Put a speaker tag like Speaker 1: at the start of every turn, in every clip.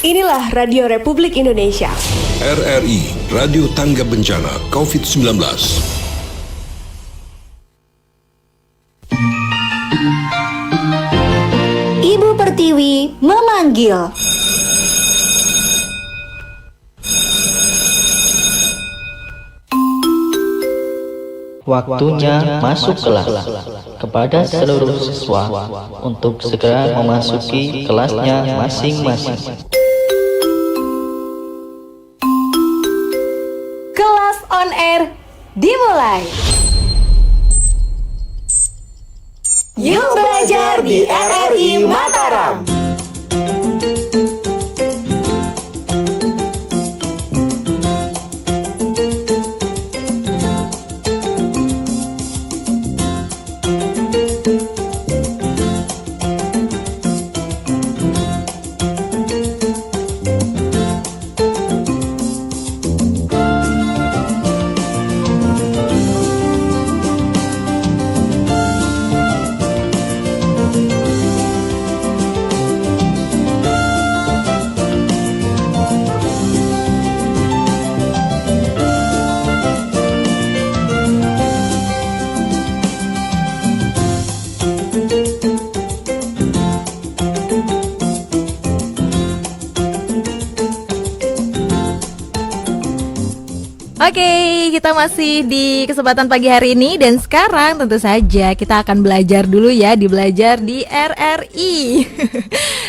Speaker 1: Inilah Radio Republik Indonesia.
Speaker 2: RRI, Radio Tangga Bencana COVID-19.
Speaker 3: Ibu Pertiwi memanggil.
Speaker 4: Waktunya masuk kelas. Kepada seluruh siswa untuk segera memasuki kelasnya masing-masing.
Speaker 3: Kelas on air dimulai. Yuk belajar di RRI Mataram.
Speaker 5: Oke, kita masih di kesempatan pagi hari ini dan sekarang tentu saja kita akan belajar dulu ya, Belajar di RRI.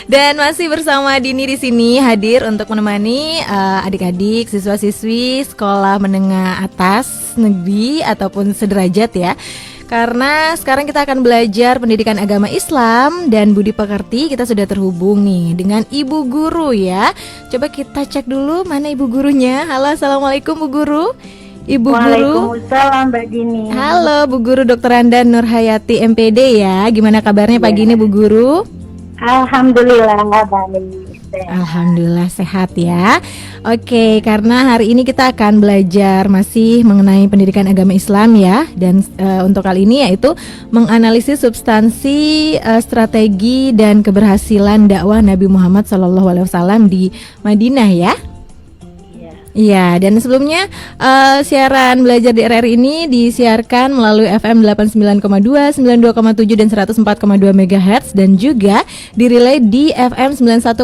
Speaker 5: Dan masih bersama Dini di sini hadir untuk menemani adik-adik, siswa-siswi sekolah menengah atas negeri ataupun sederajat ya. Karena sekarang kita akan belajar pendidikan agama Islam dan budi pekerti. Kita sudah terhubung nih dengan Ibu Guru ya. Coba kita cek dulu mana Ibu Gurunya. Halo, Assalamualaikum Bu Guru. Ibu Guru.
Speaker 6: Waalaikumsalam Mbak Dini.
Speaker 5: Halo Bu Guru Dr. Anda Nurhayati MPD ya. Gimana kabarnya pagi ini Bu Guru?
Speaker 6: Alhamdulillah baik.
Speaker 5: Alhamdulillah sehat ya. Oke, karena hari ini kita akan belajar masih mengenai pendidikan agama Islam ya. Dan untuk kali ini yaitu menganalisis substansi, strategi dan keberhasilan dakwah Nabi Muhammad SAW di Madinah ya. Iya, dan sebelumnya siaran belajar di RRI ini disiarkan melalui FM 89,2, 92,7 dan 104,2 MHz dan juga direlay di FM 91,4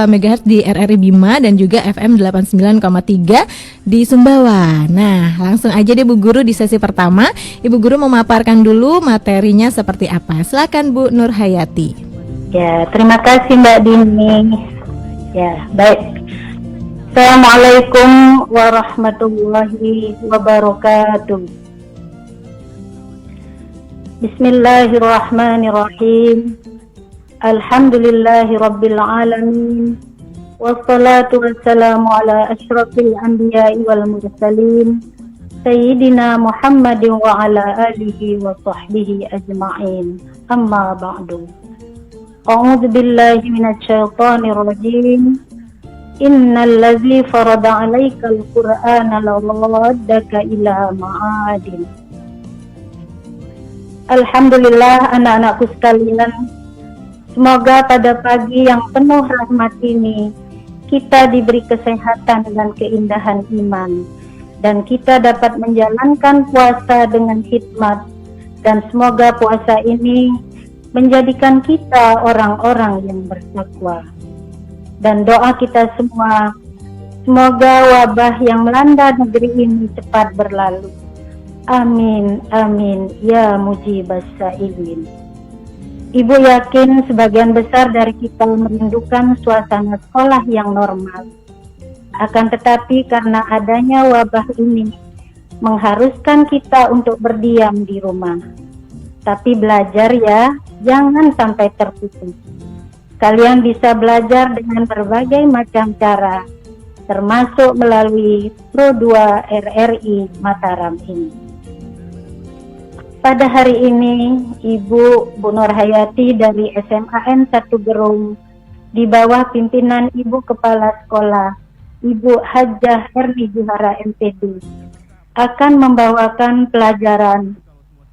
Speaker 5: MHz di RRI Bima dan juga FM 89,3 di Sumbawa. Nah, langsung aja deh Bu Guru di sesi pertama. Ibu Guru memaparkan dulu materinya seperti apa. Silakan Bu Nurhayati.
Speaker 6: Ya, terima kasih Mbak Dini. Ya, baik. Assalamualaikum warahmatullahi wabarakatuh. Bismillahirrahmanirrahim. Alhamdulillahi rabbil alamin. Wassalatu wassalamu ala asyrafil anbiya'i wal mursalin Sayyidina Muhammadin wa ala alihi wa sahbihi ajma'in. Amma ba'du. A'udzu billahi minasy syaithanir rajim. Innal ladzi farada 'alaikal Qur'ana laraddaka ila ma'adin. Alhamdulillah anak-anakku sekalian, semoga pada pagi yang penuh rahmat ini kita diberi kesehatan dan keindahan iman dan kita dapat menjalankan puasa dengan hikmat dan semoga puasa ini menjadikan kita orang-orang yang bertakwa. Dan doa kita semua, semoga wabah yang melanda negeri ini cepat berlalu. Amin, amin, ya mujibas sa'ilin. Ibu yakin sebagian besar dari kita merindukan suasana sekolah yang normal. Akan tetapi karena adanya wabah ini, mengharuskan kita untuk berdiam di rumah. Tapi belajar ya, jangan sampai terputus. Kalian bisa belajar dengan berbagai macam cara, termasuk melalui Pro 2 RRI Mataram ini. Pada hari ini, Ibu Bu Nurhayati dari SMAN 1 Gerung, di bawah pimpinan Ibu Kepala Sekolah, Ibu Hajjah Herni Juhara MPD, akan membawakan pelajaran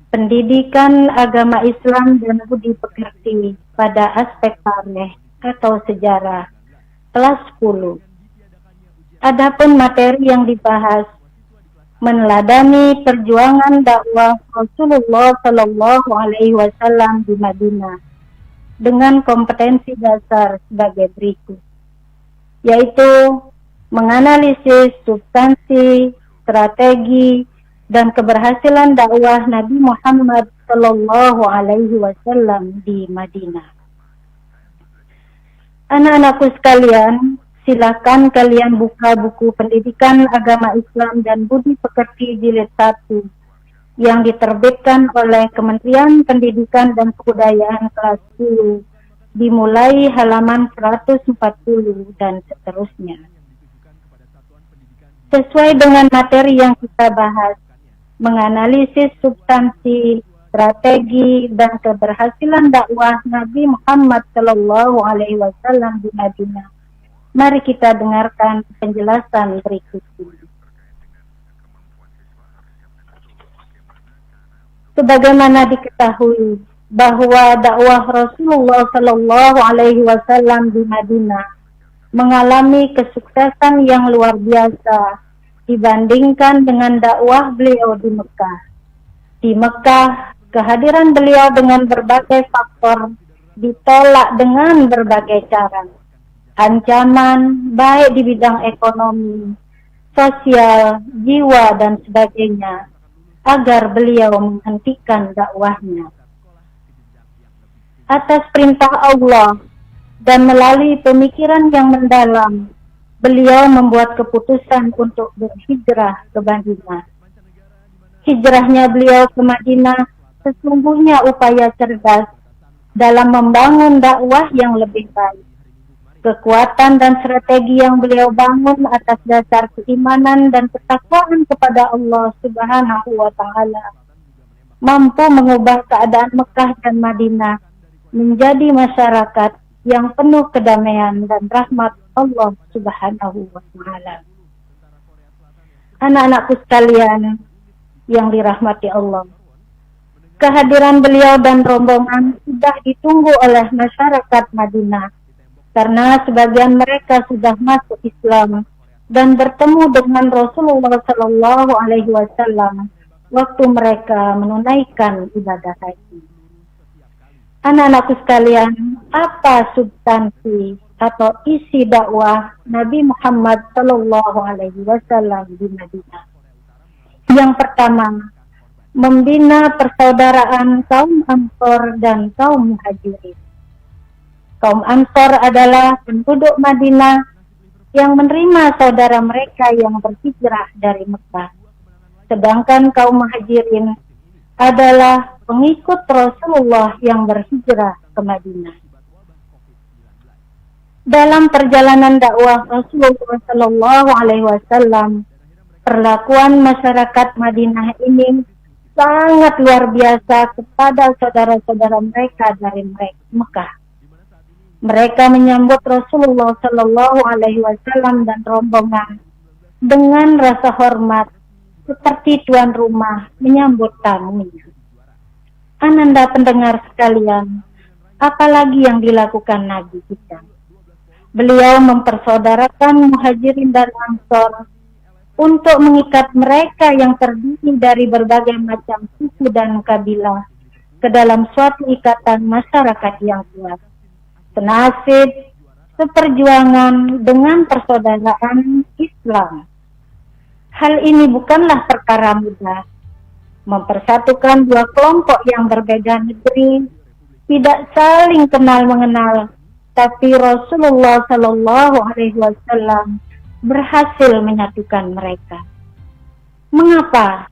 Speaker 6: pendidikan agama Islam dan budi pekerti pada aspek tarikh atau sejarah kelas 10. Adapun materi yang dibahas meneladani perjuangan dakwah Rasulullah Shallallahu Alaihi Wasallam di Madinah dengan kompetensi dasar sebagai berikut, yaitu menganalisis substansi, strategi, dan keberhasilan dakwah Nabi Muhammad Shallallahu Alaihi Wasallam di Madinah. Anak-anakku sekalian, silakan kalian buka buku Pendidikan Agama Islam dan Budi Pekerti jilid 1 yang diterbitkan oleh Kementerian Pendidikan dan Kebudayaan kelas 10 dimulai halaman 140 dan seterusnya. Sesuai dengan materi yang kita bahas, menganalisis substansi, strategi, dan keberhasilan dakwah Nabi Muhammad Shallallahu Alaihi Wasallam di Madinah. Mari kita dengarkan penjelasan berikut ini. Sebagaimana diketahui bahwa dakwah Rasulullah Shallallahu Alaihi Wasallam di Madinah mengalami kesuksesan yang luar biasa dibandingkan dengan dakwah beliau di Mekah. Di Mekah, kehadiran beliau dengan berbagai faktor ditolak dengan berbagai cara. Ancaman baik di bidang ekonomi, sosial, jiwa, dan sebagainya, agar beliau menghentikan dakwahnya. Atas perintah Allah dan melalui pemikiran yang mendalam, beliau membuat keputusan untuk berhijrah ke Madinah. Hijrahnya beliau ke Madinah sesungguhnya upaya cerdas dalam membangun dakwah yang lebih baik. Kekuatan dan strategi yang beliau bangun atas dasar keimanan dan ketakwaan kepada Allah Subhanahu wa Ta'ala mampu mengubah keadaan Mekah dan Madinah menjadi masyarakat yang penuh kedamaian dan rahmat Allah Subhanahu wa Ta'ala. Anak-anakku sekalian yang dirahmati Allah, kehadiran beliau dan rombongan sudah ditunggu oleh masyarakat Madinah karena sebagian mereka sudah masuk Islam dan bertemu dengan Rasulullah Sallallahu Alaihi Wasallam waktu mereka menunaikan ibadah haji. Anak-anakku sekalian, apa substansi atau isi dakwah Nabi Muhammad Sallallahu Alaihi Wasallam di Madinah? Yang pertama, membina persaudaraan kaum Ansor dan kaum Muhajirin. Kaum Ansor adalah penduduk Madinah yang menerima saudara mereka yang berhijrah dari Mekah. Sedangkan kaum Muhajirin adalah pengikut Rasulullah yang berhijrah ke Madinah. Dalam perjalanan dakwah Rasulullah Sallallahu Alaihi Wasallam, perlakuan masyarakat Madinah ini sangat luar biasa kepada saudara-saudara mereka dari Mekah. Mereka menyambut Rasulullah Sallallahu Alaihi Wasallam dan rombongan dengan rasa hormat seperti tuan rumah menyambut tamunya. Ananda pendengar sekalian, apalagi yang dilakukan Nabi kita? Beliau mempersaudarakan Muhajirin dan Ansor untuk mengikat mereka yang terdiri dari berbagai macam suku dan kabilah ke dalam suatu ikatan masyarakat yang kuat. Senasib, seperjuangan dengan persaudaraan Islam. Hal ini bukanlah perkara mudah. Mempersatukan dua kelompok yang berbeda negeri, tidak saling kenal mengenal, tapi Rasulullah Sallallahu Alaihi Wasallam berhasil menyatukan mereka. Mengapa?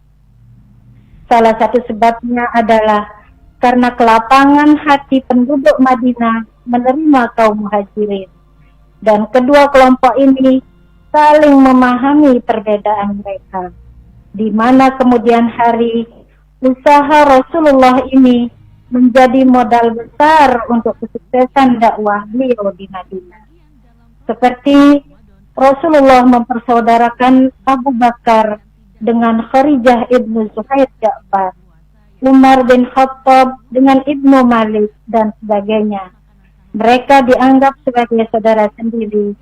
Speaker 6: Salah satu sebabnya adalah karena kelapangan hati penduduk Madinah menerima kaum Muhajirin, dan kedua kelompok ini saling memahami perbedaan mereka, di mana kemudian hari usaha Rasulullah ini menjadi modal besar untuk kesuksesan dakwah beliau di Madinah. Seperti Rasulullah mempersaudarakan Abu Bakar dengan Kharijah ibnu Zuhair Ja'far, Umar bin Khattab dengan Ibnu Malik, dan sebagainya. Mereka dianggap sebagai saudara sendiri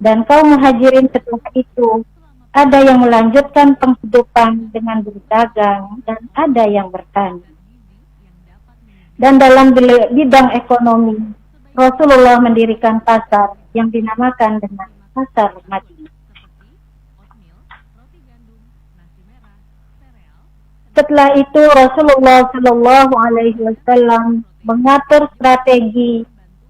Speaker 6: Dan kaum muhajirin setelah itu ada yang melanjutkan penghidupan dengan berdagang dan ada yang bertani. Dan dalam bidang ekonomi, Rasulullah mendirikan pasar yang dinamakan dengan Pasar Madinah. Setelah itu Rasulullah Shallallahu Alaihi Wasallam mengatur strategi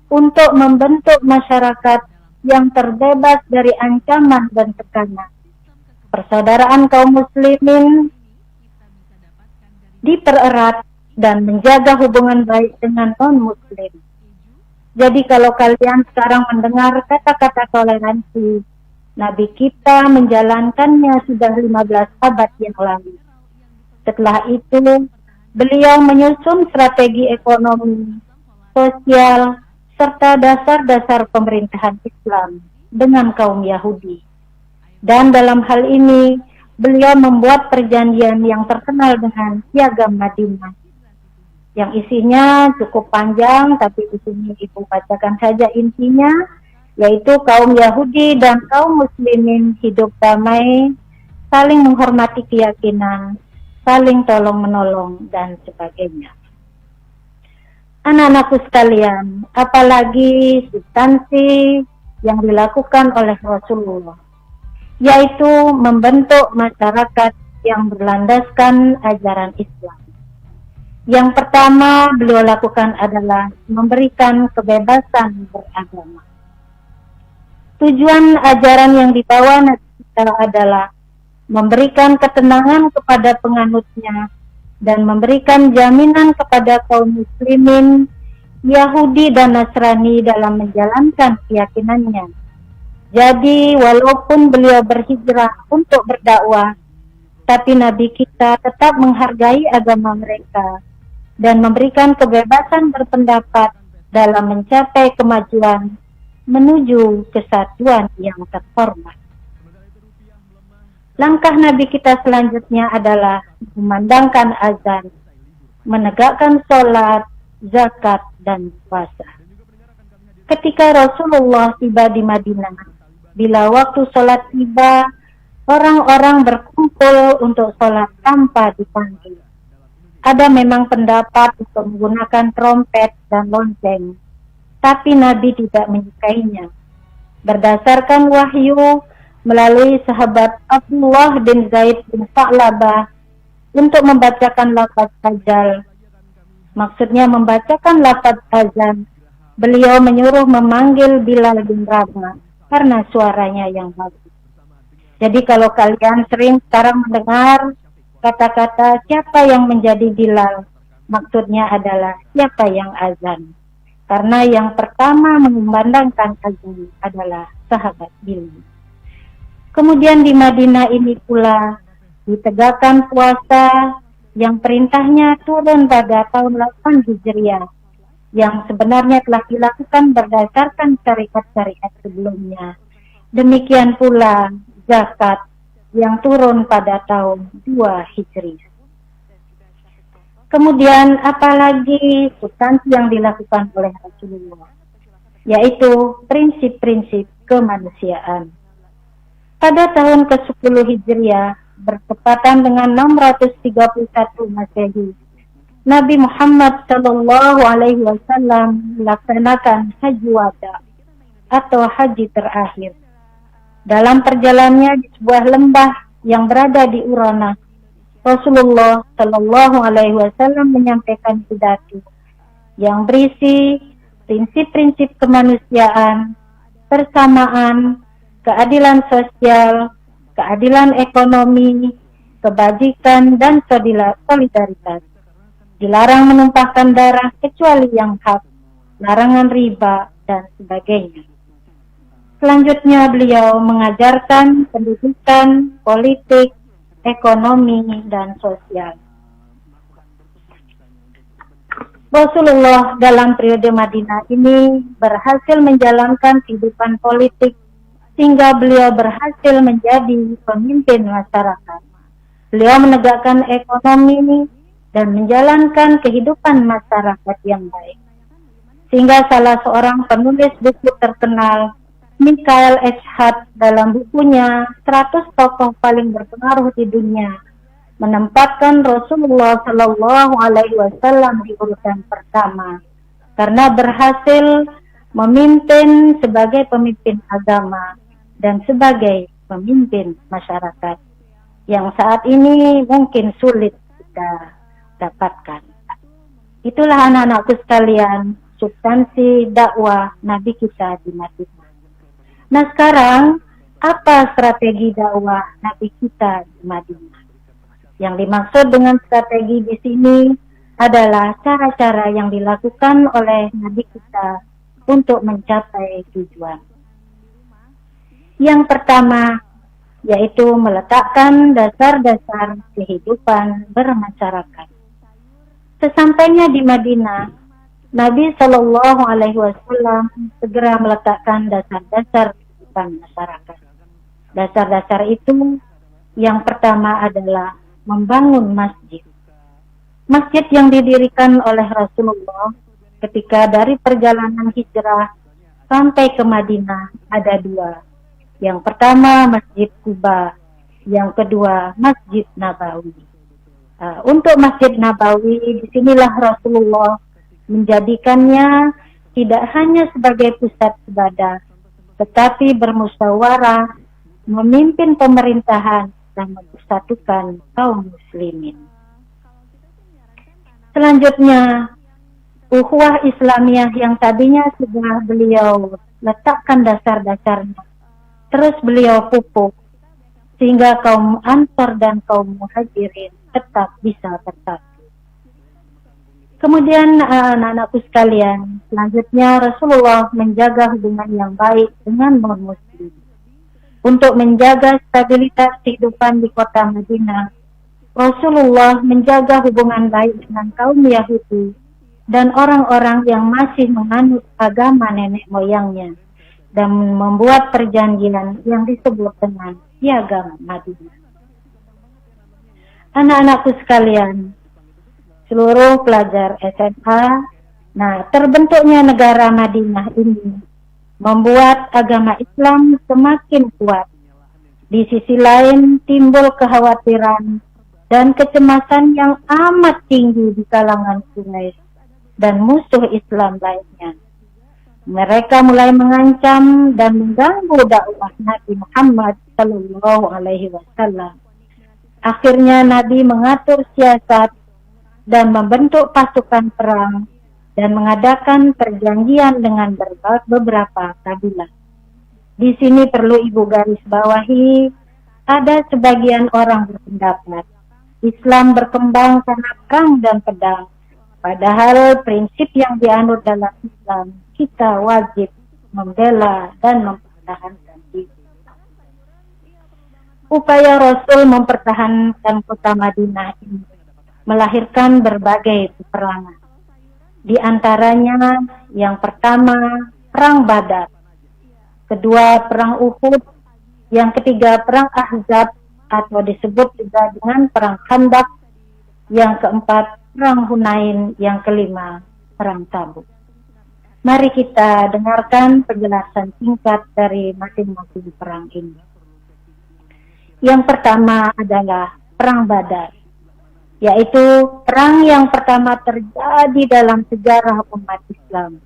Speaker 6: untuk membentuk masyarakat yang terbebas dari ancaman dan tekanan. Persaudaraan kaum muslimin dipererat dan menjaga hubungan baik dengan non-muslim. Jadi kalau kalian sekarang mendengar kata-kata toleransi, Nabi kita menjalankannya sudah 15 abad yang lalu. Setelah itu, beliau menyusun strategi ekonomi, sosial, serta dasar-dasar pemerintahan Islam dengan kaum Yahudi. Dan dalam hal ini, beliau membuat perjanjian yang terkenal dengan Piagam Madinah, yang isinya cukup panjang, tapi di sini Ibu bacakan saja intinya, yaitu kaum Yahudi dan kaum Muslimin hidup damai, saling menghormati keyakinan, saling tolong-menolong, dan sebagainya. Anak-anakku sekalian, apalagi substansi yang dilakukan oleh Rasulullah, yaitu membentuk masyarakat yang berlandaskan ajaran Islam. Yang pertama beliau lakukan adalah memberikan kebebasan beragama. Tujuan ajaran yang dibawa Nabi kita adalah memberikan ketenangan kepada penganutnya dan memberikan jaminan kepada kaum muslimin, Yahudi dan Nasrani dalam menjalankan keyakinannya. Jadi walaupun beliau berhijrah untuk berdakwah, tapi Nabi kita tetap menghargai agama mereka dan memberikan kebebasan berpendapat dalam mencapai kemajuan menuju kesatuan yang terhormat. Langkah Nabi kita selanjutnya adalah memandangkan azan, menegakkan sholat, zakat, dan puasa. Ketika Rasulullah tiba di Madinah, bila waktu sholat tiba, orang-orang berkumpul untuk sholat tanpa dipanggil. Ada memang pendapat untuk menggunakan trompet dan lonceng, tapi Nabi tidak menyukainya. Berdasarkan wahyu melalui sahabat Abdullah bin Zaid bin Sa'labah untuk membacakan lafaz ajal. Maksudnya membacakan lafaz azan. Beliau menyuruh memanggil Bilal bin Rabah karena suaranya yang bagus. Jadi kalau kalian sering sekarang mendengar kata-kata siapa yang menjadi Bilal, maksudnya adalah siapa yang azan. Karena yang pertama mengumandangkan azan adalah sahabat Bilal. Kemudian di Madinah ini pula ditegakkan puasa yang perintahnya turun pada tahun 8 Hijriah, yang sebenarnya telah dilakukan berdasarkan syariat-syariat sebelumnya. Demikian pula zakat yang turun pada tahun 2 Hijriah. Kemudian apalagi substansi yang dilakukan oleh Rasulullah, yaitu prinsip-prinsip kemanusiaan. Pada tahun ke-10 Hijriah, bertepatan dengan 631 Masehi, Nabi Muhammad Shallallahu Alaihi Wasallam melaksanakan haji wada atau haji terakhir. Dalam perjalanannya di sebuah lembah yang berada di Urana, Rasulullah Shallallahu Alaihi Wasallam menyampaikan pidato yang berisi prinsip-prinsip kemanusiaan, persamaan, keadilan sosial, keadilan ekonomi, kebajikan, dan solidaritas. Dilarang menumpahkan darah kecuali yang hak, larangan riba, dan sebagainya. Selanjutnya beliau mengajarkan pendidikan, politik, ekonomi, dan sosial. Rasulullah dalam periode Madinah ini berhasil menjalankan kehidupan politik sehingga beliau berhasil menjadi pemimpin masyarakat. Beliau menegakkan ekonomi dan menjalankan kehidupan masyarakat yang baik. Sehingga salah seorang penulis buku terkenal Michael H. Hart dalam bukunya 100 tokoh paling berpengaruh di dunia menempatkan Rasulullah Shallallahu Alaihi Wasallam di urutan pertama karena berhasil memimpin sebagai pemimpin agama dan sebagai pemimpin masyarakat yang saat ini mungkin sulit kita dapatkan. Itulah anak-anakku sekalian, substansi dakwah Nabi kita di Madinah. Nah sekarang, apa strategi dakwah Nabi kita di Madinah? Yang dimaksud dengan strategi di sini adalah cara-cara yang dilakukan oleh Nabi kita untuk mencapai tujuan. Yang pertama, yaitu meletakkan dasar-dasar kehidupan bermasyarakat. Sesampainya di Madinah, Nabi Shallallahu Alaihi Wasallam segera meletakkan dasar-dasar kehidupan masyarakat. Dasar-dasar itu yang pertama adalah membangun masjid. Masjid yang didirikan oleh Rasulullah ketika dari perjalanan hijrah sampai ke Madinah ada dua. Yang pertama Masjid Quba, yang kedua Masjid Nabawi. Untuk Masjid Nabawi, disinilah Rasulullah menjadikannya tidak hanya sebagai pusat ibadah, tetapi bermusyawarah, memimpin pemerintahan, dan mempersatukan kaum muslimin. Selanjutnya, ukhuwah Islamiyah yang tadinya sudah beliau letakkan dasar-dasarnya, terus beliau pupuk, sehingga kaum Ansor dan kaum Muhajirin tetap bisa bersatu. Kemudian anak-anakku sekalian, selanjutnya Rasulullah menjaga hubungan yang baik dengan non-muslim. Untuk menjaga stabilitas kehidupan di kota Madinah, Rasulullah menjaga hubungan baik dengan kaum Yahudi dan orang-orang yang masih menganut agama nenek moyangnya dan membuat perjanjian yang disebut dengan Piagam Madinah. Anak-anakku sekalian, seluruh pelajar SMA, terbentuknya negara Madinah ini membuat agama Islam semakin kuat. Di sisi lain timbul kekhawatiran dan kecemasan yang amat tinggi di kalangan Quraisy dan musuh Islam lainnya. Mereka mulai mengancam dan mengganggu dakwah Nabi Muhammad Sallallahu Alaihi Wasallam. Akhirnya Nabi mengatur siasat dan membentuk pasukan perang dan mengadakan perjanjian dengan beberapa kabilah. Di sini perlu ibu garis bawahi, ada sebagian orang berpendapat Islam berkembang karena perang dan pedang. Padahal prinsip yang dianut dalam Islam, kita wajib membela dan mempertahankan diri. Upaya Rasul mempertahankan kota Madinah ini melahirkan berbagai peperangan. Di antaranya yang pertama Perang Badar, kedua Perang Uhud, yang ketiga Perang Ahzab atau disebut juga dengan Perang Khandaq, yang keempat Perang Hunain, yang kelima Perang Tabuk. Mari kita dengarkan penjelasan singkat dari masing-masing perang ini. Yang pertama adalah Perang Badar, yaitu perang yang pertama terjadi dalam sejarah umat Islam.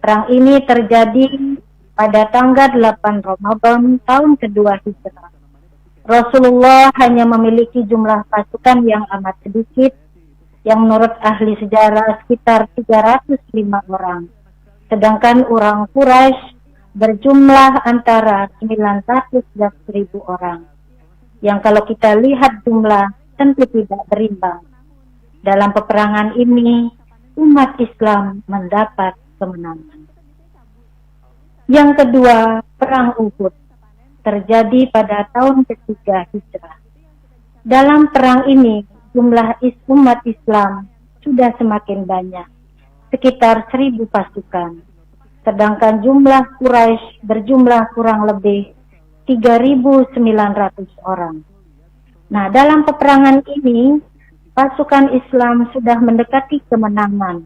Speaker 6: Perang ini terjadi pada tanggal 8 Ramadan tahun kedua Hijrah. Rasulullah hanya memiliki jumlah pasukan yang amat sedikit, yang menurut ahli sejarah sekitar 305 orang. Sedangkan orang Quraisy berjumlah antara 911.000 orang. Yang kalau kita lihat jumlah tentu tidak berimbang. Dalam peperangan ini, umat Islam mendapat kemenangan. Yang kedua, Perang Uhud terjadi pada tahun ketiga Hijrah. Dalam perang ini, jumlah umat Islam sudah semakin banyak, sekitar 1.000 pasukan. Sedangkan jumlah Quraisy berjumlah kurang lebih 3.900 orang. Nah, dalam peperangan ini, pasukan Islam sudah mendekati kemenangan.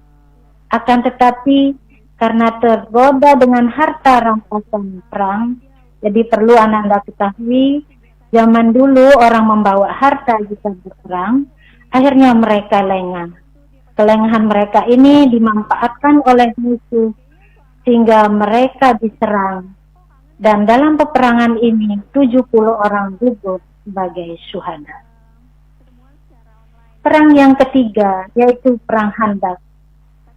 Speaker 6: Akan tetapi, karena tergoda dengan harta rampasan perang. Jadi perlu Anda ketahui, zaman dulu orang membawa harta jika berperang, akhirnya mereka lengah. Kelengahan mereka ini dimanfaatkan oleh musuh sehingga mereka diserang. Dan dalam peperangan ini 70 orang gugur sebagai syuhada. Perang yang ketiga yaitu perang Khandaq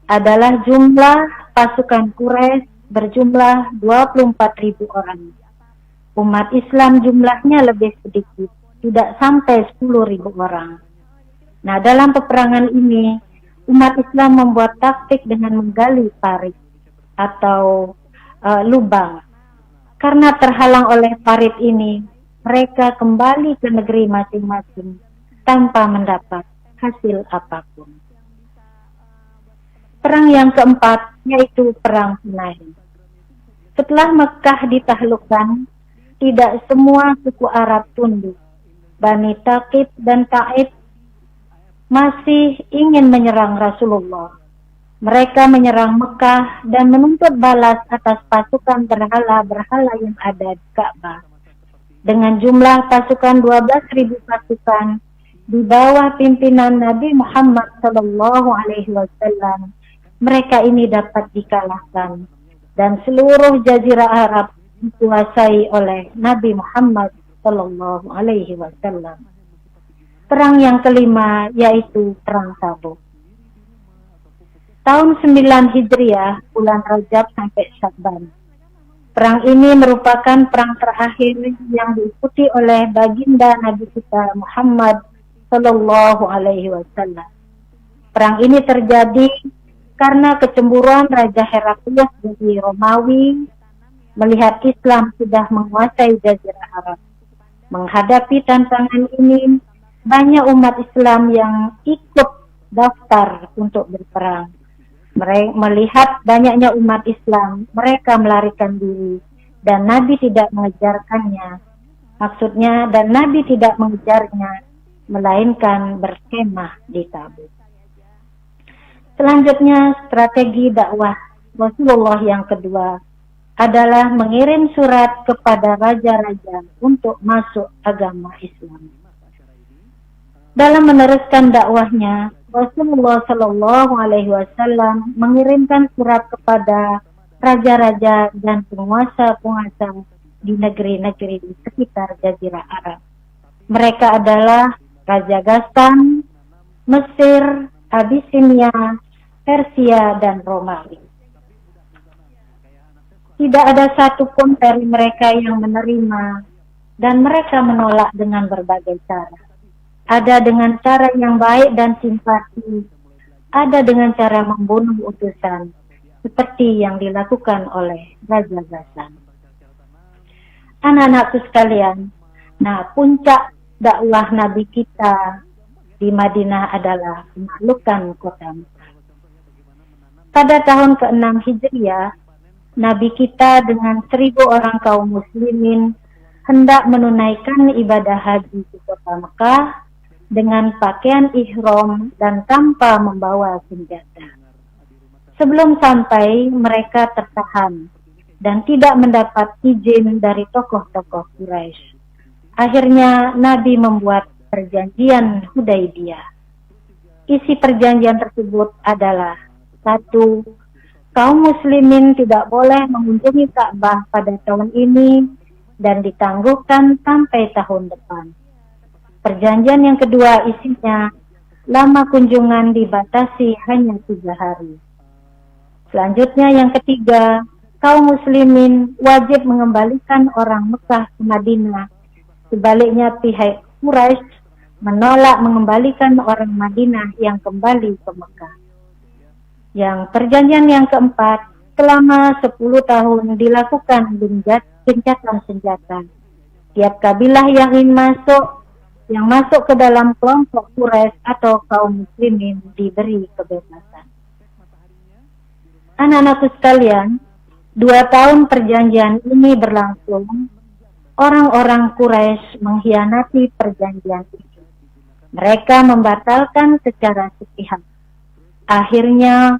Speaker 6: adalah jumlah pasukan Quraisy berjumlah 24.000 orang. Umat Islam jumlahnya lebih sedikit, tidak sampai 10.000 orang. Nah, dalam peperangan ini, umat Islam membuat taktik dengan menggali parit atau lubang. Karena terhalang oleh parit ini, mereka kembali ke negeri masing-masing tanpa mendapat hasil apapun. Perang yang keempat yaitu Perang Hunain. Setelah Mekah ditaklukkan, tidak semua suku Arab tunduk. Bani Taqib dan Ta'ib masih ingin menyerang Rasulullah. Mereka menyerang Mekah dan menuntut balas atas pasukan berhala-berhala yang ada di Ka'bah. Dengan jumlah pasukan 12.000 pasukan di bawah pimpinan Nabi Muhammad SAW, mereka ini dapat dikalahkan dan seluruh jazirah Arab dikuasai oleh Nabi Muhammad SAW. Perang yang kelima yaitu Perang Tabuk. Tahun 9 Hijriah, bulan Rajab sampai Sya'ban. Perang ini merupakan perang terakhir yang diikuti oleh baginda Nabi kita Muhammad SAW. Perang ini terjadi karena kecemburuan Raja Heraklius dari Romawi melihat Islam sudah menguasai jazirah Arab. Menghadapi tantangan ini, banyak umat Islam yang ikut daftar untuk berperang. Mereka melihat banyaknya umat Islam, mereka melarikan diri dan Nabi tidak mengejarkannya. Maksudnya, dan Nabi tidak mengejarnya, melainkan berkemah di Tabuk. Selanjutnya, strategi dakwah Rasulullah yang kedua adalah mengirim surat kepada raja-raja untuk masuk agama Islam. Dalam meneruskan dakwahnya, Rasulullah SAW mengirimkan surat kepada raja-raja dan penguasa-penguasa di negeri-negeri di sekitar Jazirah Arab. Mereka adalah Raja Ghassan, Mesir, Abyssinia, Persia, dan Romawi. Tidak ada satupun dari mereka yang menerima dan mereka menolak dengan berbagai cara. Ada dengan cara yang baik dan simpati, ada dengan cara membunuh utusan, seperti yang dilakukan oleh Raja Ghassan. Anak-anakku sekalian, nah puncak dakwah Nabi kita di Madinah adalah menaklukkan kota Mekah. Pada tahun ke-6 Hijriah, Nabi kita dengan 1.000 orang kaum muslimin hendak menunaikan ibadah haji di kota Mekah dengan pakaian ihram dan tanpa membawa senjata. Sebelum sampai, mereka tertahan dan tidak mendapat izin dari tokoh-tokoh Quraisy. Akhirnya Nabi membuat perjanjian Hudaybiyah. Isi perjanjian tersebut adalah: 1. Kaum muslimin tidak boleh mengunjungi Ka'bah pada tahun ini dan ditangguhkan sampai tahun depan. Perjanjian yang kedua isinya, lama kunjungan dibatasi hanya 3 hari. Selanjutnya yang ketiga, kaum muslimin wajib mengembalikan orang Mekah ke Madinah. Sebaliknya pihak Quraisy menolak mengembalikan orang Madinah yang kembali ke Mekah. Yang perjanjian yang keempat, selama 10 tahun dilakukan gencatan senjata. Tiap kabilah yang ingin masuk ke dalam kelompok Quraisy atau kaum muslimin diberi kebebasan. Anak-anakku sekalian, 2 tahun perjanjian ini berlangsung. Orang-orang Quraisy mengkhianati perjanjian itu. Mereka membatalkan secara sepihak. Akhirnya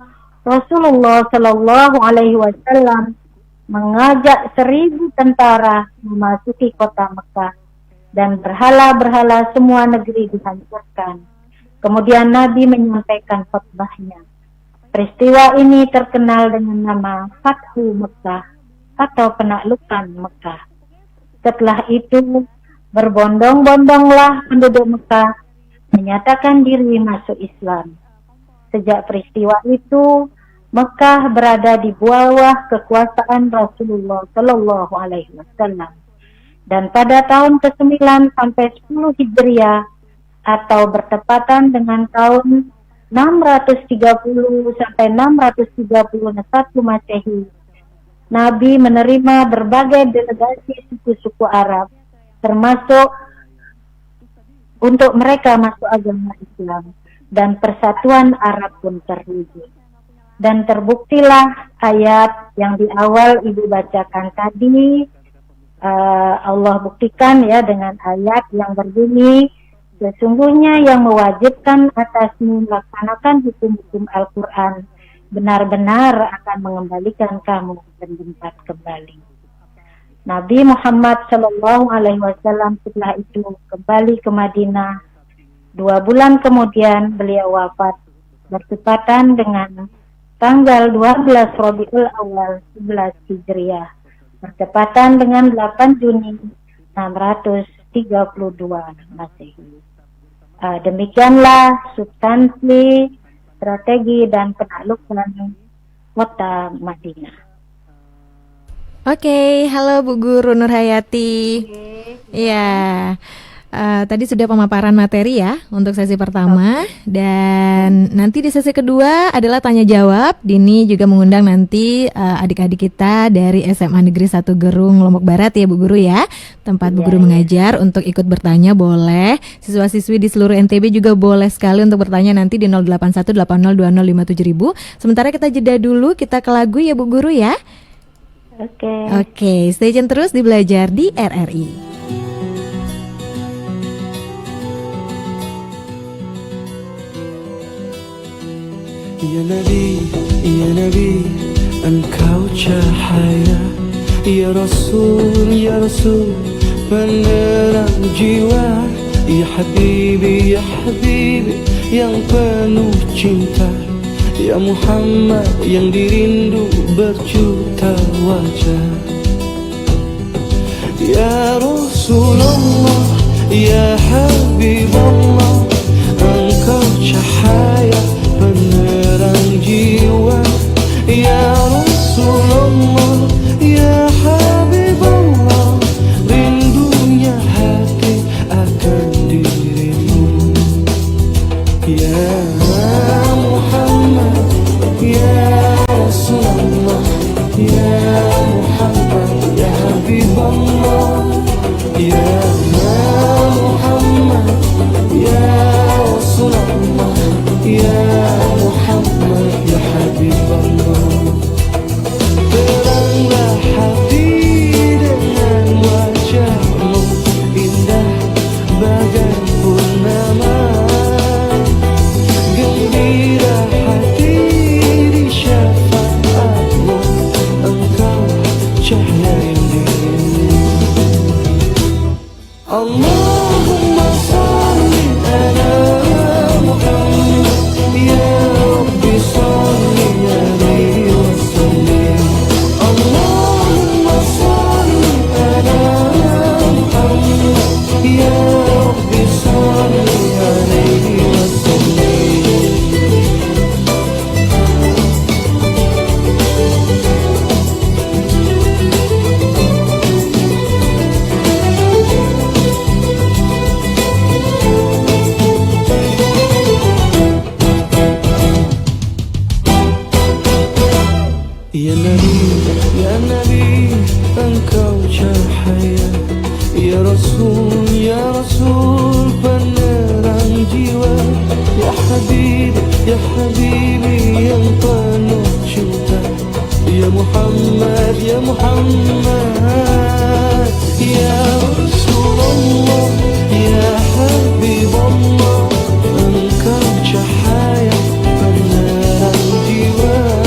Speaker 6: Rasulullah Shallallahu Alaihi Wasallam mengajak 1.000 tentara memasuki kota Mekah dan berhala-berhala semua negeri dihancurkan. Kemudian Nabi menyampaikan khutbahnya. Peristiwa ini terkenal dengan nama Fathu Mekah atau penaklukan Mekah. Setelah itu berbondong-bondonglah penduduk Mekah menyatakan diri masuk Islam. Sejak peristiwa itu Mekah berada di bawah kekuasaan Rasulullah Shallallahu Alaihi Wasallam. Dan pada tahun ke-9 sampai 10 Hijriah atau bertepatan dengan tahun 630 sampai 631 Masehi, Nabi menerima berbagai delegasi suku-suku Arab, termasuk untuk mereka masuk agama Islam, dan persatuan Arab pun terwujud. Dan terbuktilah ayat yang di awal Ibu bacakan tadi. Allah buktikan ya dengan ayat yang berbunyi, sesungguhnya yang mewajibkan atasmu melaksanakan hukum-hukum Al-Quran benar-benar akan mengembalikan kamu dan tempat kembali. Nabi Muhammad Shallallahu Alaihi Wasallam setelah itu kembali ke Madinah. 2 bulan kemudian beliau wafat bertepatan dengan tanggal 12 Rabiul Awal 11 Hijriah, bertepatan dengan 8 Juni 632 Masehi. Demikianlah substansi, strategi, dan penaklukan kota Madinah.
Speaker 5: Oke, halo Bu Guru Nurhayati. Iya. Tadi sudah pemaparan materi ya untuk sesi pertama, dan nanti di sesi kedua adalah tanya jawab. Dini juga mengundang nanti adik-adik kita dari SMA Negeri 1 Gerung Lombok Barat ya Bu Guru ya, tempat Bu Guru mengajar. Untuk ikut bertanya boleh, siswa-siswi di seluruh NTB juga boleh sekali untuk bertanya nanti di 081802057000. Sementara kita jeda dulu, kita ke lagu ya Bu Guru ya. Oke, stay tune terus di Belajar di RRI.
Speaker 7: Ya Nabi, engkau cahaya. Ya Rasul, penerang jiwa. Ya Habibi, yang penuh cinta. Ya Muhammad, yang dirindu berjuta wajah. Ya Rasulullah, ya Habiballah, engkau cahaya penerang jiwa. Ya Rasulullah, ya Habiballah, rindunya hati akan dirimu. Ya Muhammad, ya Rasulullah, ya Muhammad, ya Habiballah, ya Muhammad, ya Rasulullah, ya Muhammad, ya Habiballah. Teranglah hati dengan wajahmu, indah bagai purnama. Gembira hati di syafaatmu, engkau cahaya yang dirindu. Allahumma salli ala Muhammad, ya Rabbi salli alaihi wa sallim. Allahumma salli ala Muhammad, ya Rabbi salli alaihi wa sallim. Ya Nabi, engkau cahaya. Ya Rasul, penerang jiwa. Ya Habibi, yang penuh cinta. Ya Muhammad, ya Rasulullah, ya Habiballah, engkau cahaya penerang jiwa.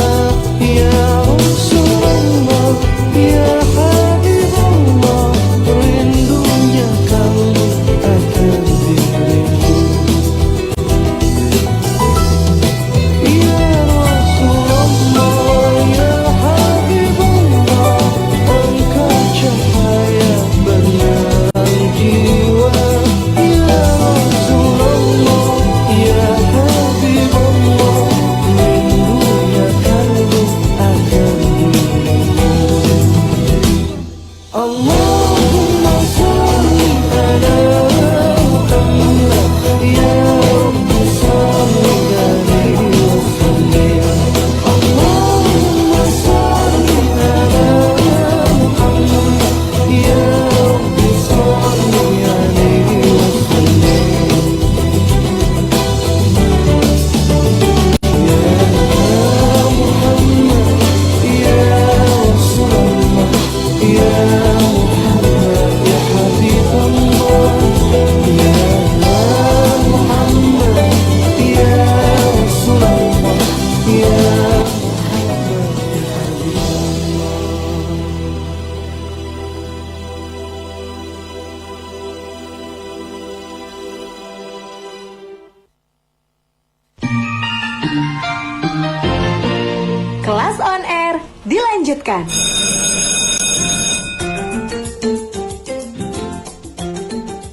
Speaker 3: Silakan.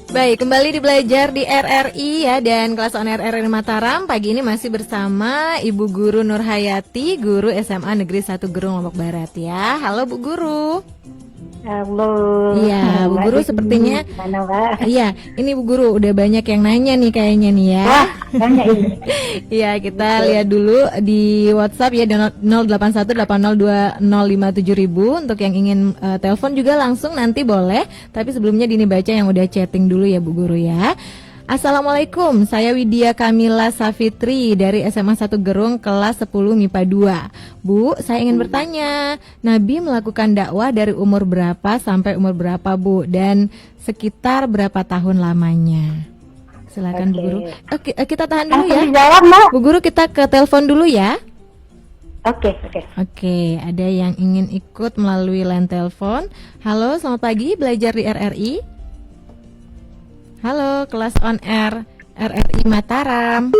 Speaker 5: Baik, kembali di belajar di RRI ya, dan kelas on RRI Mataram. Pagi ini masih bersama Ibu Guru Nurhayati, Guru SMA Negeri 1 Gerung Lombok Barat ya. Halo Bu Guru.
Speaker 6: Halo.
Speaker 5: Iya, Bu Guru sepertinya.
Speaker 6: Mana, Mbak?
Speaker 5: Iya, ini Bu Guru udah banyak yang nanya nih kayaknya nih ya.
Speaker 6: Wah, banyak ini.
Speaker 5: Iya, kita lihat dulu di WhatsApp ya, 081802057000 untuk yang ingin telepon juga langsung nanti boleh. Tapi sebelumnya Dini baca yang udah chatting dulu ya Bu Guru ya. Assalamualaikum, saya Widya Kamila Safitri dari SMA 1 Gerung kelas 10 MIPA 2. Bu, saya ingin bertanya, Nabi melakukan dakwah dari umur berapa sampai umur berapa Bu? Dan sekitar berapa tahun lamanya? Silakan Bu Guru. Oke, kita tahan dulu ya.
Speaker 6: Dijawab, Mbak.
Speaker 5: Bu Guru, kita ke telepon dulu ya.
Speaker 6: Oke.
Speaker 5: Oke, ada yang ingin ikut melalui line telepon. Halo, selamat pagi, belajar di RRI. Halo, kelas on air RRI Mataram.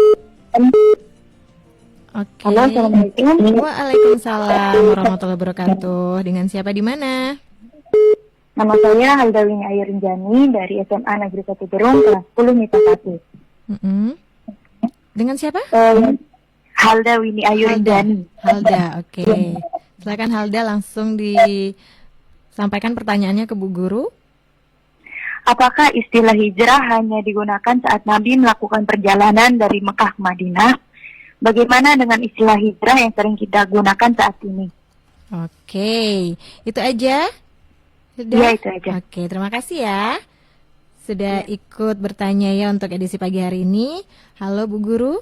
Speaker 5: Oke.
Speaker 6: Halo, assalamualaikum.
Speaker 5: Waalaikumsalam warahmatullahi wabarakatuh. Dengan siapa di mana?
Speaker 6: Nama saya Haldawini Ayurinjani dari SMA Negeri 1 Gerung kelas 10 MIPA 1.
Speaker 5: Dengan siapa?
Speaker 6: Haldawini Ayurinjani.
Speaker 5: Halda, oke. Silakan Halda, langsung disampaikan pertanyaannya ke Bu Guru.
Speaker 6: Apakah istilah hijrah hanya digunakan saat Nabi melakukan perjalanan dari Mekah ke Madinah? Bagaimana dengan istilah hijrah yang sering kita gunakan saat ini?
Speaker 5: Oke, itu aja? Sudah?
Speaker 6: Iya, itu aja.
Speaker 5: Oke, terima kasih ya. Sudah ikut bertanya ya untuk edisi pagi hari ini. Halo Bu Guru.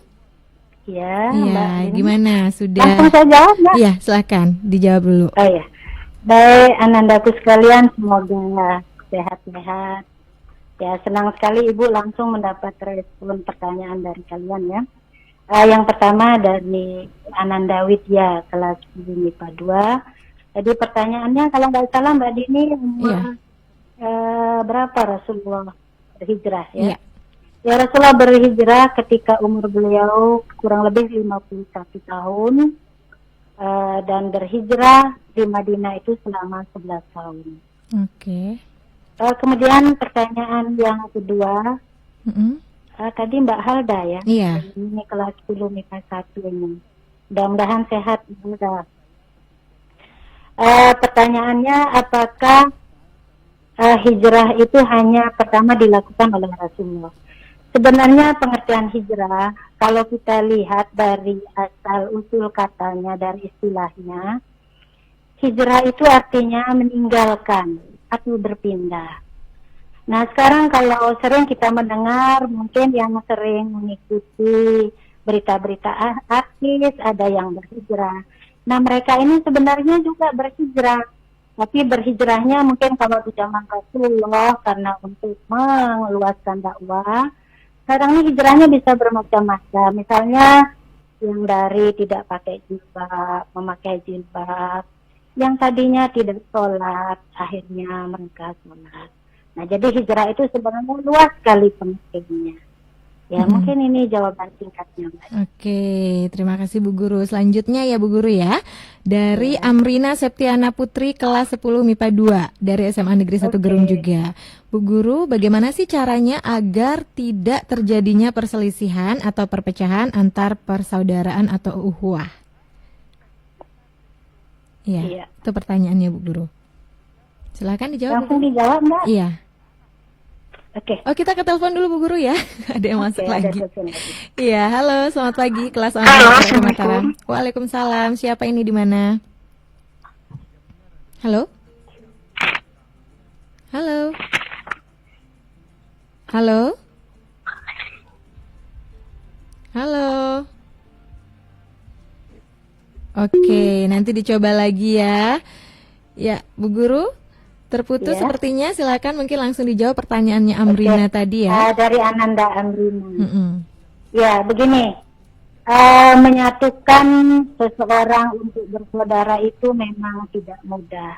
Speaker 6: Ya,
Speaker 5: Iya, gimana? Sudah?
Speaker 6: Langsung saya jawab, Mbak.
Speaker 5: Iya, silakan dijawab dulu.
Speaker 6: Oh ya. Baik, anandaku sekalian, semoga sehat-sehat. Ya, senang sekali Ibu langsung mendapat respon pertanyaan dari kalian ya. Yang pertama dari Ananda Widya kelas 10 MIPA 2. Jadi pertanyaannya kalau nggak salah Mbak Dini umur berapa Rasulullah berhijrah ya?
Speaker 5: Iya.
Speaker 6: Ya, Rasulullah berhijrah ketika umur beliau kurang lebih 51 tahun dan berhijrah di Madinah itu selama 11 tahun.
Speaker 5: Oke.
Speaker 6: Kemudian pertanyaan yang kedua, tadi Mbak Halda ya,
Speaker 5: Iya.
Speaker 6: ini kelas 10 MIPA 1 ini. Mudah-mudahan sehat Ibu. Pertanyaannya, apakah hijrah itu hanya pertama dilakukan oleh Rasulullah? Sebenarnya pengertian hijrah, kalau kita lihat dari asal usul katanya, dari istilahnya, hijrah itu artinya meninggalkan atau berpindah. Nah, sekarang kalau sering kita mendengar, mungkin yang sering mengikuti berita-berita artis, ada yang berhijrah. Nah, mereka ini sebenarnya juga berhijrah. Tapi berhijrahnya mungkin kalau di zaman Rasulullah karena untuk meluaskan dakwah. Sekarang ini hijrahnya bisa bermacam-macam. Misalnya yang dari tidak pakai jilbab, memakai jilbab. Yang tadinya tidak sholat, akhirnya mereka sholat. Nah, jadi hijrah itu sebenarnya luas sekali pengertiannya. Ya, mungkin ini jawaban singkatnya, Mbak.
Speaker 5: Oke, terima kasih Bu Guru. Selanjutnya ya Bu Guru ya, dari Amrina Septiana Putri kelas 10 MIPA 2 dari SMA Negeri 1 Gerung juga. Bu Guru, bagaimana sih caranya agar tidak terjadinya perselisihan atau perpecahan antar persaudaraan atau ukhuwah? Iya, itu pertanyaannya Bu Guru. Silakan dijawab.
Speaker 6: Langsung dijawab, Mbak?
Speaker 5: Iya.
Speaker 6: Oke.
Speaker 5: Oh, kita ke telepon dulu Bu Guru ya. Ada yang masuk
Speaker 6: ada
Speaker 5: lagi.
Speaker 6: telepon lagi.
Speaker 5: Iya, halo, selamat pagi kelas
Speaker 6: Halo,
Speaker 5: online
Speaker 6: Assalamualaikum.
Speaker 5: Mataram. Waalaikumsalam. Siapa ini di mana? Halo? Halo? Halo? Halo? Oke, nanti dicoba lagi ya. Ya, Bu Guru, terputus
Speaker 6: Ya.
Speaker 5: sepertinya. Silakan mungkin langsung dijawab pertanyaannya Amrina tadi ya.
Speaker 6: Dari Ananda Amrina.
Speaker 5: Mm-mm.
Speaker 6: Ya, begini. Menyatukan seseorang untuk bersaudara itu memang tidak mudah.